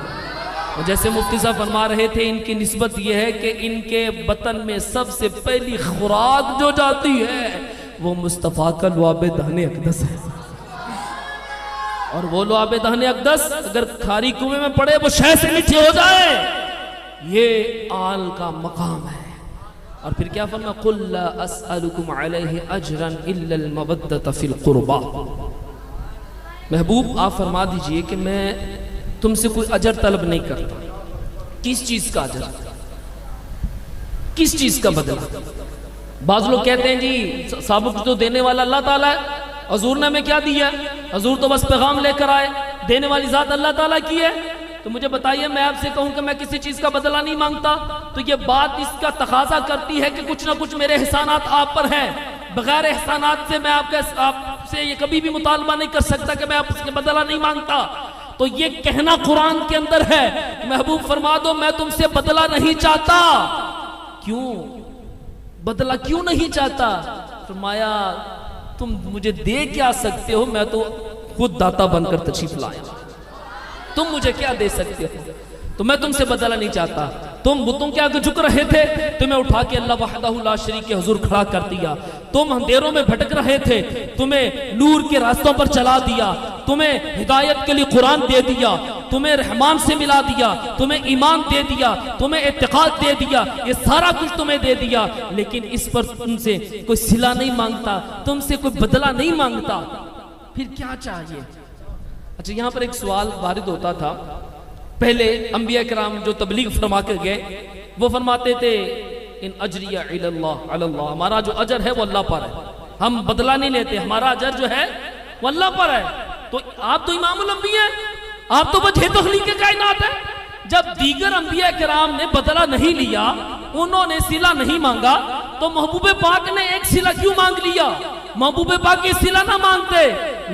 جیسے مفتی صاحب فرما رہے تھے، ان کی نسبت یہ ہے کہ ان کے بطن میں سب سے پہلی خوراک جو جاتی ہے وہ مصطفیٰ کا لعاب دہن اقدس ہے. اور وہ لعاب دہن اقدس اگر کھاری کنویں میں پڑے وہ شہ سے میٹھی ہو جائے. یہ آل کا مقام ہے. اور پھر کیا فرما؟ قُلْ لَا أَسْأَلُكُمْ عَلَيْهِ أَجْرًا إِلَّا الْمَوَدَّةَ فِي الْقُرْبَى. محبوب آپ فرما دیجئے کہ میں تم سے کوئی اجر طلب نہیں کرتا. کس چیز کا اجر؟ کس چیز کا بدلہ؟ بعض لوگ کہتے ہیں جی سابق تو دینے والا اللہ تعالیٰ ہے، حضور نے ہمیں کیا دیا؟ حضور تو بس پیغام لے کر آئے، دینے والی ذات اللہ تعالیٰ کی ہے. تو مجھے بتائیے، میں آپ سے کہوں کہ میں کسی چیز کا بدلہ نہیں مانگتا، تو یہ بات اس کا تقاضا کرتی ہے کہ کچھ نہ کچھ میرے احسانات آپ پر ہیں. بغیر احسانات سے میں آپ سے یہ کبھی بھی مطالبہ نہیں کر سکتا کہ میں آپ سے بدلہ نہیں مانگتا. تو یہ کہنا قرآن کے اندر ہے. محبوب فرما دو میں تم سے بدلہ نہیں چاہتا. کیوں بدلہ کیوں نہیں چاہتا؟ فرمایا تم مجھے دے کیا سکتے ہو؟ میں تو خود داتا بن کر تشریف لایا، تم مجھے کیا دے سکتے ہو؟ تو میں تم سے بدلہ نہیں چاہتا۔ تم بتوں کے آگے جھک رہے تھے، تمہیں اٹھا کے اللہ وحدہ لا شریک کے حضور کھڑا کر دیا۔ تم اندھیروں میں بھٹک رہے تھے، تمہیں نور کے راستوں پر چلا دیا، تمہیں ہدایت کے لیے قرآن دے دیا، تمہیں رحمان سے ملا دیا، تمہیں ایمان دے دیا، تمہیں اعتقاد دے دیا، یہ سارا کچھ تمہیں دے دیا، لیکن اس پر تم سے کوئی صلہ نہیں مانگتا، تم سے کوئی بدلہ نہیں مانگتا، پھر کیا چاہیے؟ اچھا، یہاں پر ایک سوال وارد ہوتا تھا۔ پہلے انبیاء کرام جو تبلیغ فرما کے گئے وہ فرماتے تھے ان اجری علی اللہ، ہمارا جو اجر ہے وہ اللہ پر ہے، ہم بدلہ نہیں لیتے، ہمارا اجر جو ہے وہ اللہ پر ہے۔ تو آپ تو امام الانبیاء ہیں، آپ تو وجہ تخلیق کائنات ہے۔ جب دیگر انبیاء کرام نے بدلہ نہیں لیا، انہوں نے صلہ نہیں مانگا، تو محبوب پاک نے ایک صلہ کیوں مانگ لیا؟ محبوب پاک کی صلہ نہ مانگتے،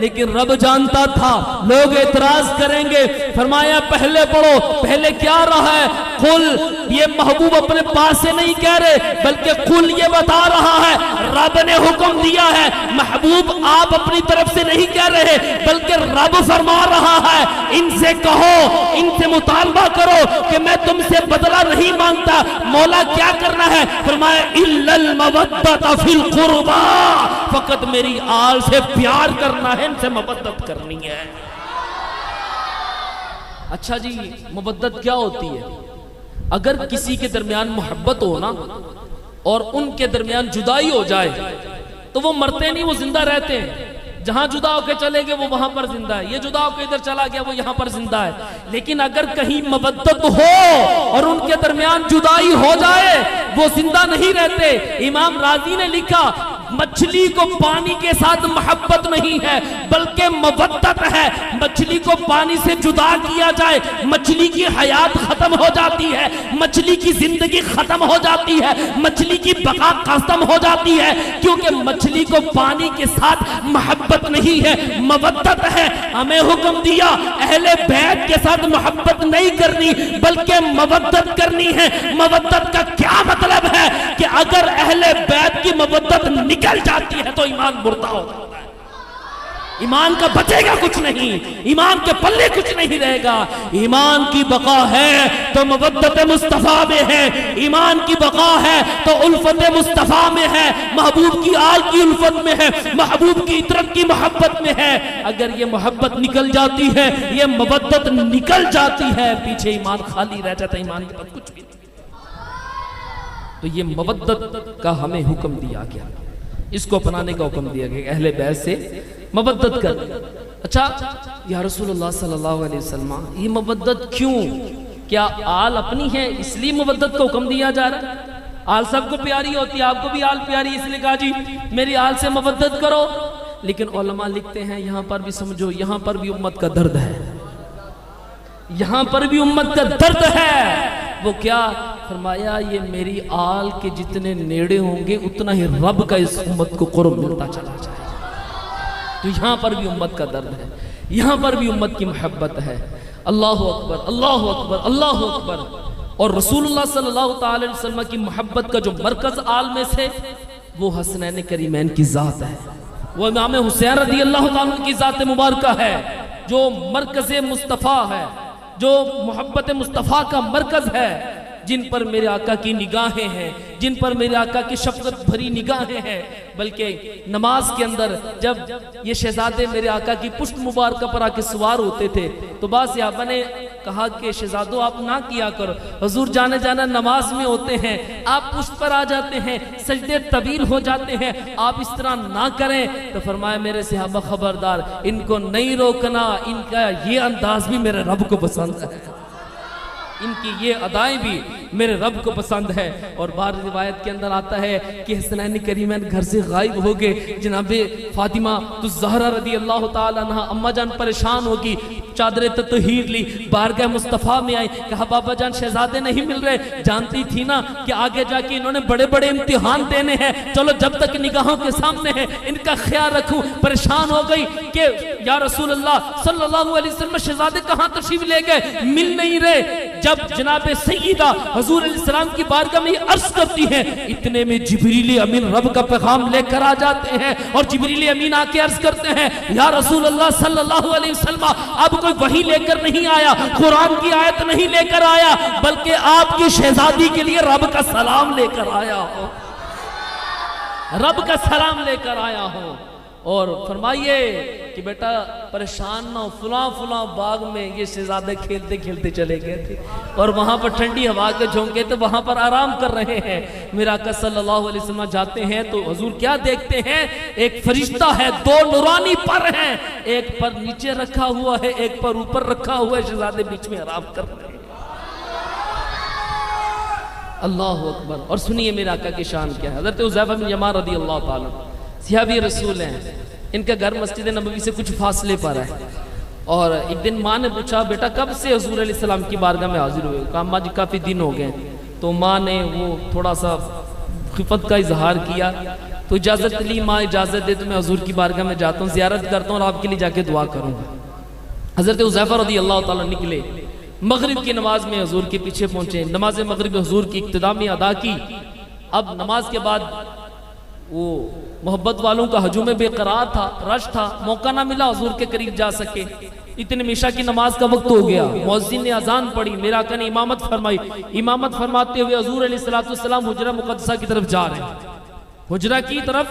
لیکن رب جانتا تھا لوگ اعتراض کریں گے، فرمایا پہلے پڑھو، پہلے کیا رہا ہے؟ قل، یہ محبوب اپنے پاس سے نہیں کہہ رہے بلکہ قل یہ بتا رہا ہے، رب نے حکم دیا ہے، محبوب آپ اپنی طرف سے نہیں کہہ رہے بلکہ رب فرما رہا ہے، ان سے کہو، ان سے مطالبہ کرو کہ میں تم سے بدلہ نہیں مانگتا۔ مولا کیا کرنا ہے؟ فرمایا الا المودۃ فی القربى، فقط میری آل سے پیار کرنا ہے، ان سے مودت کرنی ہے۔ اچھا جی، مودت کیا ہوتی ہے؟ اگر کسی کے درمیان محبت ہو نا اور ان کے درمیان جدائی ہو جائے تو وہ مرتے نہیں، وہ زندہ رہتے ہیں۔ جہاں جدا ہو کے چلے گئے وہ وہاں پر زندہ ہے، یہ جدا ہو کے ادھر چلا گیا وہ یہاں پر زندہ ہے۔ لیکن اگر کہیں مودت ہو اور ان کے درمیان جدائی ہو جائے وہ زندہ نہیں رہتے۔ امام راضی نے لکھا مچھلی کو پانی کے ساتھ محبت نہیں ہے بلکہ مودت ہے۔ مچھلی کو پانی سے جدا کیا جائے، مچھلی کی حیات ختم ہو جاتی ہے، مچھلی کی زندگی ختم ہو جاتی ہے، مچھلی کی بقا ختم ہو جاتی ہے، کیونکہ مچھلی کو پانی کے ساتھ محبت نہیں ہے، مودت ہے۔ ہمیں حکم دیا اہل بیت کے ساتھ محبت نہیں کرنی بلکہ مودت کرنی ہے۔ مودت کا کیا مطلب ہے کہ اگر اہل بیت کی مودت نکل جاتی ہے تو ایمان مردہ ہو جاتا ہے، ایمان کا بچے گا کچھ نہیں، ایمان کے پلے کچھ نہیں رہے گا۔ ایمان کی بقا ہے تو مودت مصطفیٰ میں ہے، ایمان کی بقا ہے تو الفت مصطفیٰ میں ہے، محبوب کی آل کی الفت میں ہے، محبوب کی عطرت کی محبت میں ہے۔ اگر یہ محبت نکل جاتی ہے، یہ مودت نکل جاتی ہے، پیچھے ایمان خالی رہ جاتا ہے، ایمان کے بعد کچھ بھی نہیں۔ تو یہ مودت کا ہمیں حکم دیا گیا، اس کو اپنانے کا حکم دیا گیا، اہل بیت سے مودت کر۔ اچھا یا رسول اللہ صلی اللہ علیہ وسلم، یہ مودت کیوں؟ کیا آل اپنی ہے اس لیے مودت کا حکم دیا جا رہا ہے؟ آل سب کو پیاری ہوتی ہے، آپ کو بھی آل پیاری، اس لیے کہا جی میری آل سے مودت کرو۔ لیکن علماء لکھتے ہیں یہاں پر بھی سمجھو، یہاں پر بھی امت کا درد ہے، یہاں پر بھی امت کا درد ہے۔ وہ کیا؟ فرمایا یہ میری آل کے جتنے نیڑے ہوں گے اتنا ہی رب کا اس امت کو قرب ملتا چلا جائے۔ تو یہاں پر بھی امت کا درد ہے، یہاں پر بھی امت کی محبت ہے۔ اللہ اکبر، اللہ اکبر، اللہ اکبر۔ اور رسول اللہ صلی اللہ تعالی وسلم کی محبت کا جو مرکز آل میں سے وہ حسنین کریمین کی ذات ہے، وہ امام حسین رضی اللہ تعالیٰ کی ذات مبارکہ ہے، جو مرکز مصطفیٰ ہے، جو محبت مصطفیٰ کا مرکز ہے، جن پر میرے آقا کی نگاہیں ہیں، جن پر میرے آقا کی شفقت بھری نگاہیں ہیں۔ بلکہ نماز کے اندر جب یہ شہزادے میرے آقا کی پشت مبارکہ پر آ کے سوار ہوتے تھے تو بعض صحابہ نے کہا کہ شہزادوں آپ نہ کیا کرو، حضور جانے جانا نماز میں ہوتے ہیں، آپ پشت پر آ جاتے ہیں، سجدے طویل ہو جاتے ہیں، آپ اس طرح نہ کریں۔ تو فرمایا میرے صحابہ خبردار، ان کو نہیں روکنا، ان کا یہ انداز بھی میرے رب کو پسند ہے، ان کی یہ ادائیں بھی میرے رب کو پسند ہے۔ اور بعض روایت کے اندر آتا ہے کہ حسنین کریمین گھر سے غائب ہو گئے، جناب فاطمہ الزہرا رضی اللہ تعالیٰ عنہ اماں جان پریشان ہوگی، چادر تطہیر لی، بارگاہ مصطفیٰ میں آئی، کہا بابا جان شہزادے نہیں مل رہے، جانتی تھی نا کہ آگے جا کے انہوں نے بڑے بڑے امتحان دینے ہیں، چلو جب تک نگاہوں کے سامنے ہے ان کا خیال رکھوں۔ پریشان ہو گئی کہ یا رسول اللہ صلی اللہ علیہ وسلم شہزادے کہاں تشریف لے گئے، مل نہیں رہے۔ جب جناب سیدہ حضور علیہ السلام کی بارگاہ میں عرض کرتی ہیں، اتنے میں جبریل امین رب کا پیغام لے کر آ جاتے ہیں، اور جبریل امین آ کے عرض کرتے ہیں یا رسول اللہ صلی اللہ علیہ وسلم، اب کوئی وحی لے کر نہیں آیا، قرآن کی آیت نہیں لے کر آیا، بلکہ آپ کی شہزادی کے لیے رب کا سلام لے کر آیا ہو، رب کا سلام لے کر آیا ہو۔ اور فرمائیے کہ بیٹا پریشان نہ ہو، فلاں فلاں باغ میں یہ شہزادے کھیلتے کھیلتے چلے گئے تھے، اور وہاں پر ٹھنڈی ہوا کے جھونکے تھے، وہاں پر آرام کر رہے ہیں۔ میرا آقا صلی اللہ علیہ وسلم جاتے ہیں تو حضور کیا دیکھتے ہیں؟ ایک فرشتہ ہے، دو نورانی پر ہیں، ایک پر نیچے رکھا ہوا ہے، ایک پر اوپر رکھا ہوا ہے، شہزادے بیچ میں آرام کر رہے ہیں۔ اللہ اکبر۔ اور سنیے میرے آقا کی شان کیا ہے۔ حضرت حذیفہ بن یمان رضی اللہ تعالیٰ صحابی رسول ہیں، ان کا گھر مسجد نبوی سے کچھ فاصلے پر ہے، اور ایک دن ماں نے پوچھا بیٹا کب سے حضور علیہ السلام کی بارگاہ میں حاضر ہوئے؟ کہا ماں جی کافی دن ہو گئے۔ تو ماں نے وہ تھوڑا سا خفت کا اظہار کیا، تو اجازت لی، ماں اجازت دے تو میں حضور کی بارگاہ میں جاتا ہوں، زیارت کرتا ہوں اور آپ کے لیے جا کے دعا کروں گا۔ حضرت حذیفہ رضی اللہ تعالیٰ نکلے، مغرب کی نماز میں حضور کے پیچھے پہنچے، نماز مغرب حضور کی اقتداء میں ادا کی۔ اب نماز کے بعد وہ محبت والوں کا ہجوم بے قرار تھا، رش تھا، موقع نہ ملا حضور کے قریب جا سکے۔ اتنے میں عشاء کی نماز کا وقت ہو گیا، مؤذن نے اذان پڑھی، میرا آقا نے امامت فرمائی، امامت فرماتے ہوئے حضور علیہ السلام حجرہ مقدسہ کی طرف جا رہے ہیں، حجرہ کی طرف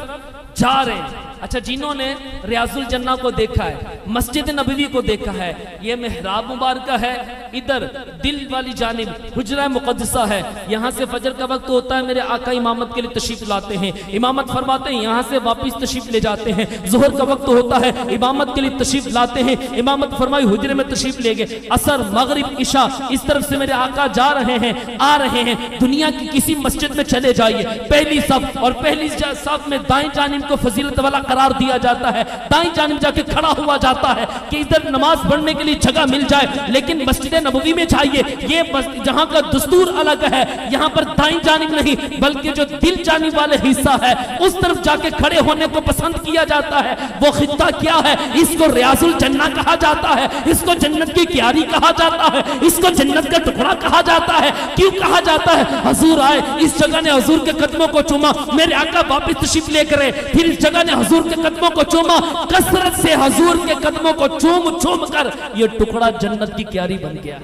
جا رہے ہیں۔ اچھا جنہوں نے ریاض الجنہ کو دیکھا ہے، مسجد نبوی کو دیکھا ہے، یہ محراب مبارکہ ہے، ادھر دل والی جانب حجرہ مقدسہ ہے، یہاں سے فجر کا وقت ہوتا ہے، میرے آقا امامت کے لیے تشریف لاتے ہیں، امامت فرماتے ہیں، یہاں سے واپس تشریف لے جاتے ہیں، ظہر کا وقت ہوتا ہے، امامت کے لیے تشریف لاتے ہیں، امامت فرمائی حجرے میں تشریف لے گئے، عصر مغرب عشاء اس طرف سے میرے آقا جا رہے ہیں، آ رہے ہیں۔ دنیا کی کسی مسجد میں چلے جائیے، پہلی صف اور پہلی صف میں دائیں جانب کو فضیلت والا قرار دیا جاتا ہے، دائیں جانب جا کے کھڑا ہوا جاتا ہے کہ ادھر نماز پڑھنے کے لیے جگہ مل جائے، لیکن مسجد نبوی میں جائیے، یہ جہاں کا دستور الگ ہے، یہاں پر دائیں جانب نہیں بلکہ جو دل جانب والے حصہ ہے اس طرف جا کے کھڑے ہونے کو پسند کیا جاتا ہے۔ وہ خطہ کیا ہے؟ اس کو ریاض الجنہ کہا جاتا ہے، اس کو جنت کی کیاری کہا جاتا ہے، اس کو جنت کا ٹکڑا کہا جاتا ہے۔ کیوں کہا جاتا ہے؟ حضور آئے، اس جگہ نے حضور کے قدموں کو چوما، میرے آقا واپس تشریف لے کرے، پھر اس جگہ نے حضور کے قدموں کو چوما، کثرت سے حضور کے قدموں کو چوم چوم کر یہ ٹکڑا جنت کی کیاری بن گیا۔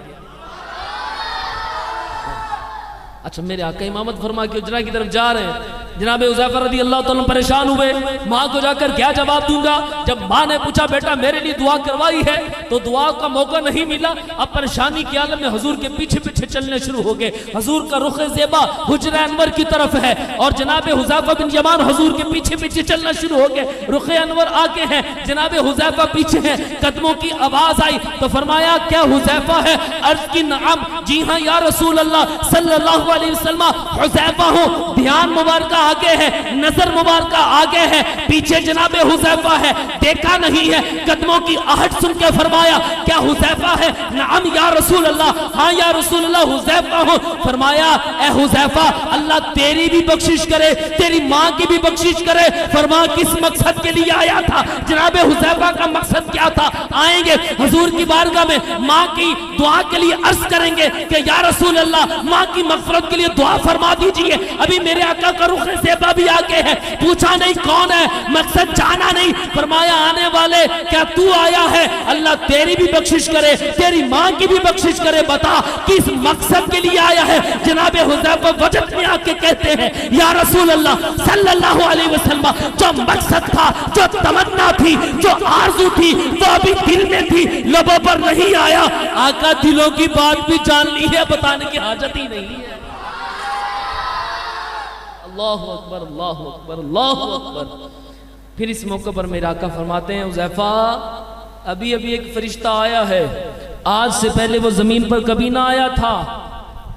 اچھا میرے آقا امامت فرما کے حجرہ کی طرف جا رہے ہیں، جناب حذیفہ رضی اللہ تعالیٰ پریشان ہوئے، ماں کو جا کر کیا جواب دوں گا؟ جب ماں نے پوچھا بیٹا میرے لیے دعا کروائی ہے تو دعا کا موقع نہیں ملا، اب پریشانی کی عالم میں حضور کے پیچھے پیچھے چلنے شروع ہو گئے۔ حضور کا رخ زیبا حجرہ انور کی طرف ہے اور جناب حذیفہ بن یمان حضور کے پیچھے پیچھے چلنا شروع ہو گئے، رخ انور آگے ہیں، جناب حذیفہ پیچھے ہیں۔ قدموں کی آواز آئی تو فرمایا کیا حذیفہ ہے؟ عرض کی نعم، جی ہاں یا رسول اللہ صلی اللہ علیہ وسلم حذیفہ ہوں۔ دھیان مبارکہ آگے ہے، نظر مبارکہ آگے ہے، پیچھے جناب حذیفہ ہے، دیکھا نہیں ہے۔ قدموں کی آہٹ سن کے فرمایا کیا حذیفہ ہے؟ نعم یا رسول اللہ، ہاں یا رسول اللہ حذیفہ ہوں۔ فرمایا اے حذیفہ اللہ تیری بھی بخشش کرے، تیری ماں کی بھی بخشش کرے۔ فرما کس مقصد کے لیے آیا تھا؟ جناب حذیفہ کا مقصد کیا تھا؟ آئیں گے حضور کی بارگاہ میں، ماں کی دعا کے لیے عرض کریں گے کہ یا رسول اللہ ماں کی مغفرت کے لیے دعا فرما دیجئے۔ ابھی میرے آقا کا رخ زیبا بھی آگے ہے، پوچھا نہیں کون ہے، مقصد جانا نہیں، فرمایا آنے والے کیا تو آیا ہے؟ اللہ تیری بھی بخشش کرے، تیری ماں کی بھی بخشش کرے، بتا کس مقصد کے لیے آیا ہے؟ جناب حذیفہ وجد میں آ کے کہتے ہیں یا رسول اللہ صلی اللہ علیہ وسلم جو مقصد تھا، جو تمنا تھی، جو آرزو تھی وہ ابھی دل میں تھی، لبوں پر نہیں آیا۔ آقا دلوں کی بات بھی جان لی ہے، بتانے کی حاجت ہی نہیں ہے۔ اللہ اکبر اللہ اکبر اللہ اکبر۔ پھر اس موقع پر میرے آقا فرماتے ہیں حذیفہ ابھی ابھی ایک فرشتہ آیا ہے، آج سے پہلے وہ زمین پر کبھی نہ آیا تھا،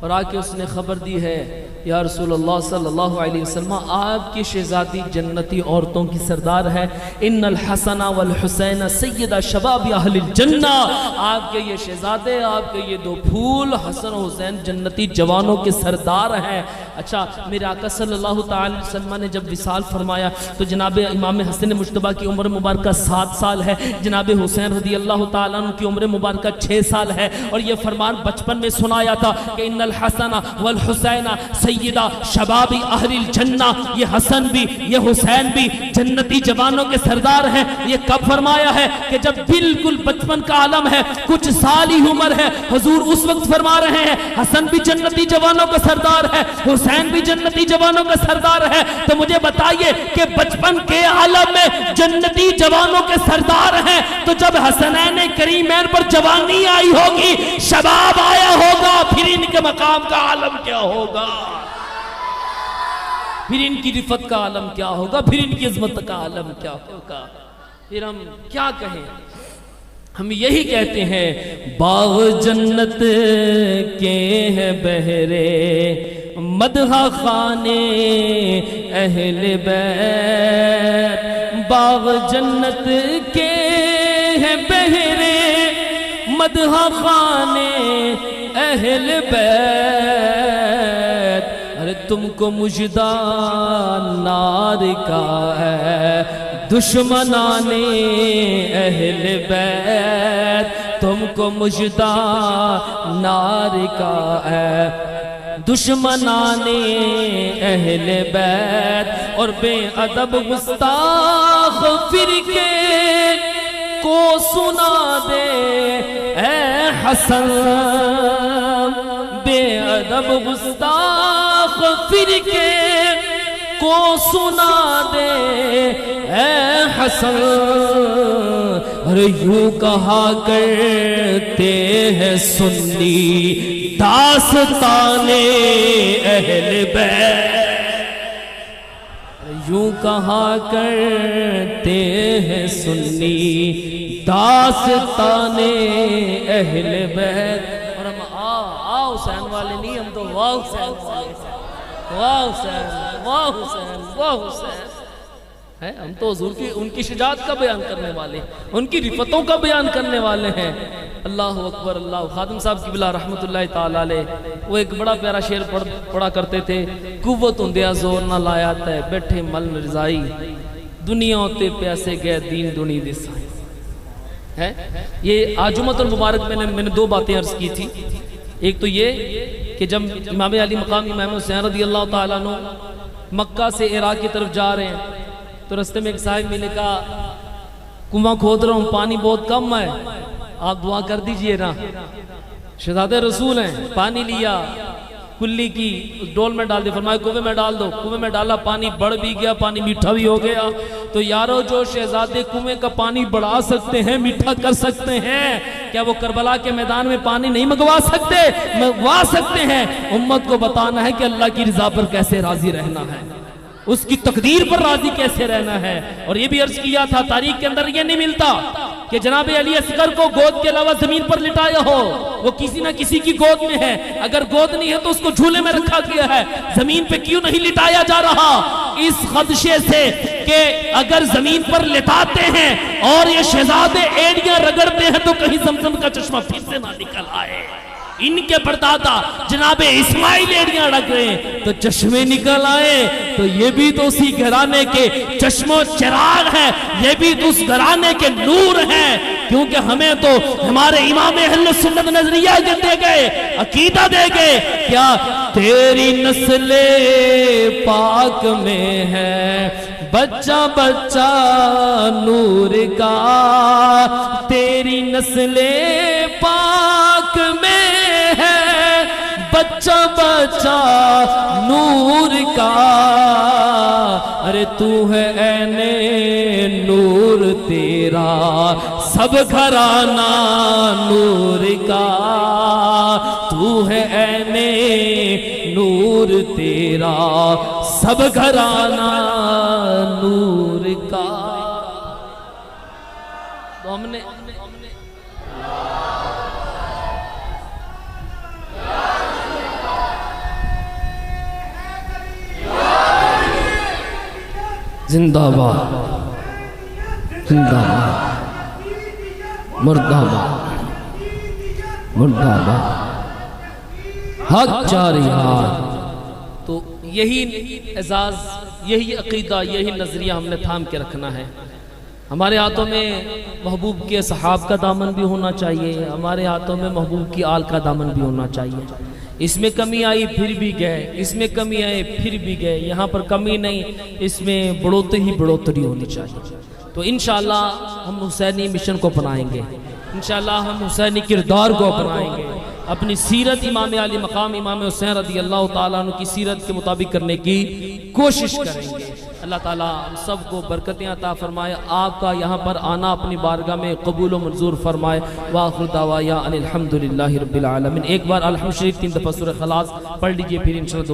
اور آ کے اس نے خبر دی ہے یا رسول اللہ صلی اللہ علیہ وسلم آپ کی شہزادی جنتی عورتوں کی سردار ہے، ان الحسن والحسین سید شباب اہل الجنہ، آپ کے یہ شہزادے، آپ کے یہ دو پھول حسن و حسین جنتی جوانوں کے سردار ہیں۔ اچھا میرے آقا صلی اللہ تعالی وسلم نے جب وصال فرمایا تو جناب امام حسن مجتبیٰ کی عمر مبارکہ 7 سال ہے، جناب حسین رضی اللہ تعالیٰ عنہ کی عمر مبارکہ 6 سال ہے، اور یہ فرمان بچپن میں سنایا تھا کہ ان الحسن والحسین سیدہ شباب اہل الجنہ، یہ حسن بھی یہ حسین بھی جنتی جوانوں کے سردار ہیں۔ یہ کب فرمایا ہے؟ کہ جب بالکل بچپن کا عالم ہے، کچھ سال ہی عمر ہے، حضور اس وقت فرما رہے ہیں حسن بھی جنتی جوانوں کا سردار ہے، حسین بھی جنتی جوانوں کا سردار ہے۔ تو مجھے بتائیے کہ بچپن کے عالم میں جنتی جوانوں کے سردار ہیں، تو جب حسنین کریمین پر جوانی آئی ہوگی، شباب آیا ہوگا، پھر ان کے مقام کا عالم کیا ہوگا، پھر ان کی رفت کا عالم کیا ہوگا، پھر ان کی عظمت کا عالم کیا ہوگا، پھر ہم کیا کہیں؟ ہم یہی کہتے ہیں باغ جنت کے ہیں بہرے مدح خانے اہل بیت، باغ جنت کے ہیں بہرے مدح خانے اہل بیت، ارے تم کو مجدہ نار کا ہے دشمنان اہل بیت، تم کو مجدہ نار کا ہے دشمنان اہل بیت، اور بے ادب گستاخ فرقے کو سنا دے اے حسن، بے ادب گستاخ فرقے کو سنا دے اے حسن، ارے یوں کہا کرتے ہیں سنی داستان اہل بیت، یوں کہا کرتے ہیں سنی داستان اہل بیت، اور ہم حسین والے نہیں، ہم تو واہ حسین والے، واہ حسین واہ حسین واہ حسین ہے، ہم تو حضور کی ان کی شجاعت کا بیان کرنے والے، ان کی رفتوں کا بیان کرنے والے ہیں۔ اللہ اکبر اللہ۔ خادم صاحب قبلہ رحمت اللہ تعالی علیہ وہ ایک بڑا پیارا شعر پڑھا کرتے تھے، قوت ہندیا زور نہ لایا تے بیٹھے مل رضائی، دنیا ہوتے پیاسے گئے دین دنی دسائی ہے۔ یہ آجمت المبارک میں نے 2 باتیں عرض کی تھی، ایک تو یہ کہ جب امام علی مقام امام حسین رضی اللہ تعالیٰ عنہ مکہ سے عراق کی طرف جا رہے ہیں تو رستے میں ایک صاحب میں نے کہا کنواں کھود رہا ہوں، پانی بہت کم ہے، آپ دعا کر دیجئے نا۔ شہزادے رسول ہیں، پانی لیا، کلی کی ڈول میں ڈال دی، فرمایا کنویں میں ڈال دو، کنویں میں ڈالا، پانی بڑھ بھی گیا، پانی میٹھا بھی ہو گیا۔ تو یارو جو شہزادے کنویں کا پانی بڑھا سکتے ہیں، میٹھا کر سکتے ہیں، کیا وہ کربلا کے میدان میں پانی نہیں منگوا سکتے؟ منگوا سکتے ہیں۔ امت کو بتانا ہے کہ اللہ کی رضا پر کیسے راضی رہنا ہے، اس کی تقدیر پر راضی کیسے رہنا ہے۔ اور یہ بھی عرض کیا تھا تاریخ کے اندر یہ نہیں ملتا کہ جناب علی اصغر کو گود کے علاوہ زمین پر لٹایا ہو، وہ کسی نہ کسی کی گود میں ہے، اگر گود نہیں ہے تو اس کو جھولے میں رکھا گیا ہے، زمین پہ کیوں نہیں لٹایا جا رہا؟ اس خدشے سے کہ اگر زمین پر لٹاتے ہیں اور یہ شہزادے ایڑیاں رگڑتے ہیں تو کہیں زمزم کا چشمہ پھر سے نہ نکل آئے۔ ان کے پردادا جناب اسماعیل ایڑیاں رگ رہے ہیں تو چشمے نکل آئے، تو یہ بھی تو اسی گھرانے کے چشم و چراغ ہے، یہ بھی تو اس گھرانے کے نور ہیں، کیونکہ ہمیں تو ہمارے امام اہل سنت نظریہ دے گئے، عقیدہ دے گئے، کیا تیری نسل پاک میں ہے بچہ بچہ نور کا، تیری نسل پاک میں ہے بچہ بچہ نور کا، ارے تو ہے عین نور تیرا سب گھرانہ نور کا، تو ہے عین نور تیرا سب گھرانہ نور کا۔ تو ہم نے زندہ باد زندہ باد مردہ باد مردہ باد حق جاری ہار۔ تو یہی اعزاز، یہی عقیدہ، یہی نظریہ ہم نے تھام کے رکھنا ہے۔ ہمارے ہاتھوں میں محبوب کے صحاب کا دامن بھی ہونا چاہیے، ہمارے ہاتھوں میں محبوب کی آل کا دامن بھی ہونا چاہیے۔ اس میں کمی آئی پھر بھی گئے، اس میں کمی آئے پھر بھی گئے، یہاں پر کمی نہیں، اس میں بڑھوتری ہونی چاہیے۔ تو انشاءاللہ ہم حسینی مشن کو اپنائیں گے، انشاءاللہ ہم حسینی کردار کو اپنائیں گے، اپنی سیرت امام علی مقام امام حسین رضی اللہ تعالیٰ عنہ کی سیرت کے مطابق کرنے کی کوشش کریں گے۔ اللہ تعالیٰ ہم سب کو برکتیں عطا فرمائے، آپ کا یہاں پر آنا اپنی بارگاہ میں قبول و منظور فرمائے۔ وآخر دعوانا ان الحمدللہ رب العالمین۔ ایک بار الحمد شریف 3 دفعہ سورہ اخلاص پڑھ لیجئے، پھر انشاءاللہ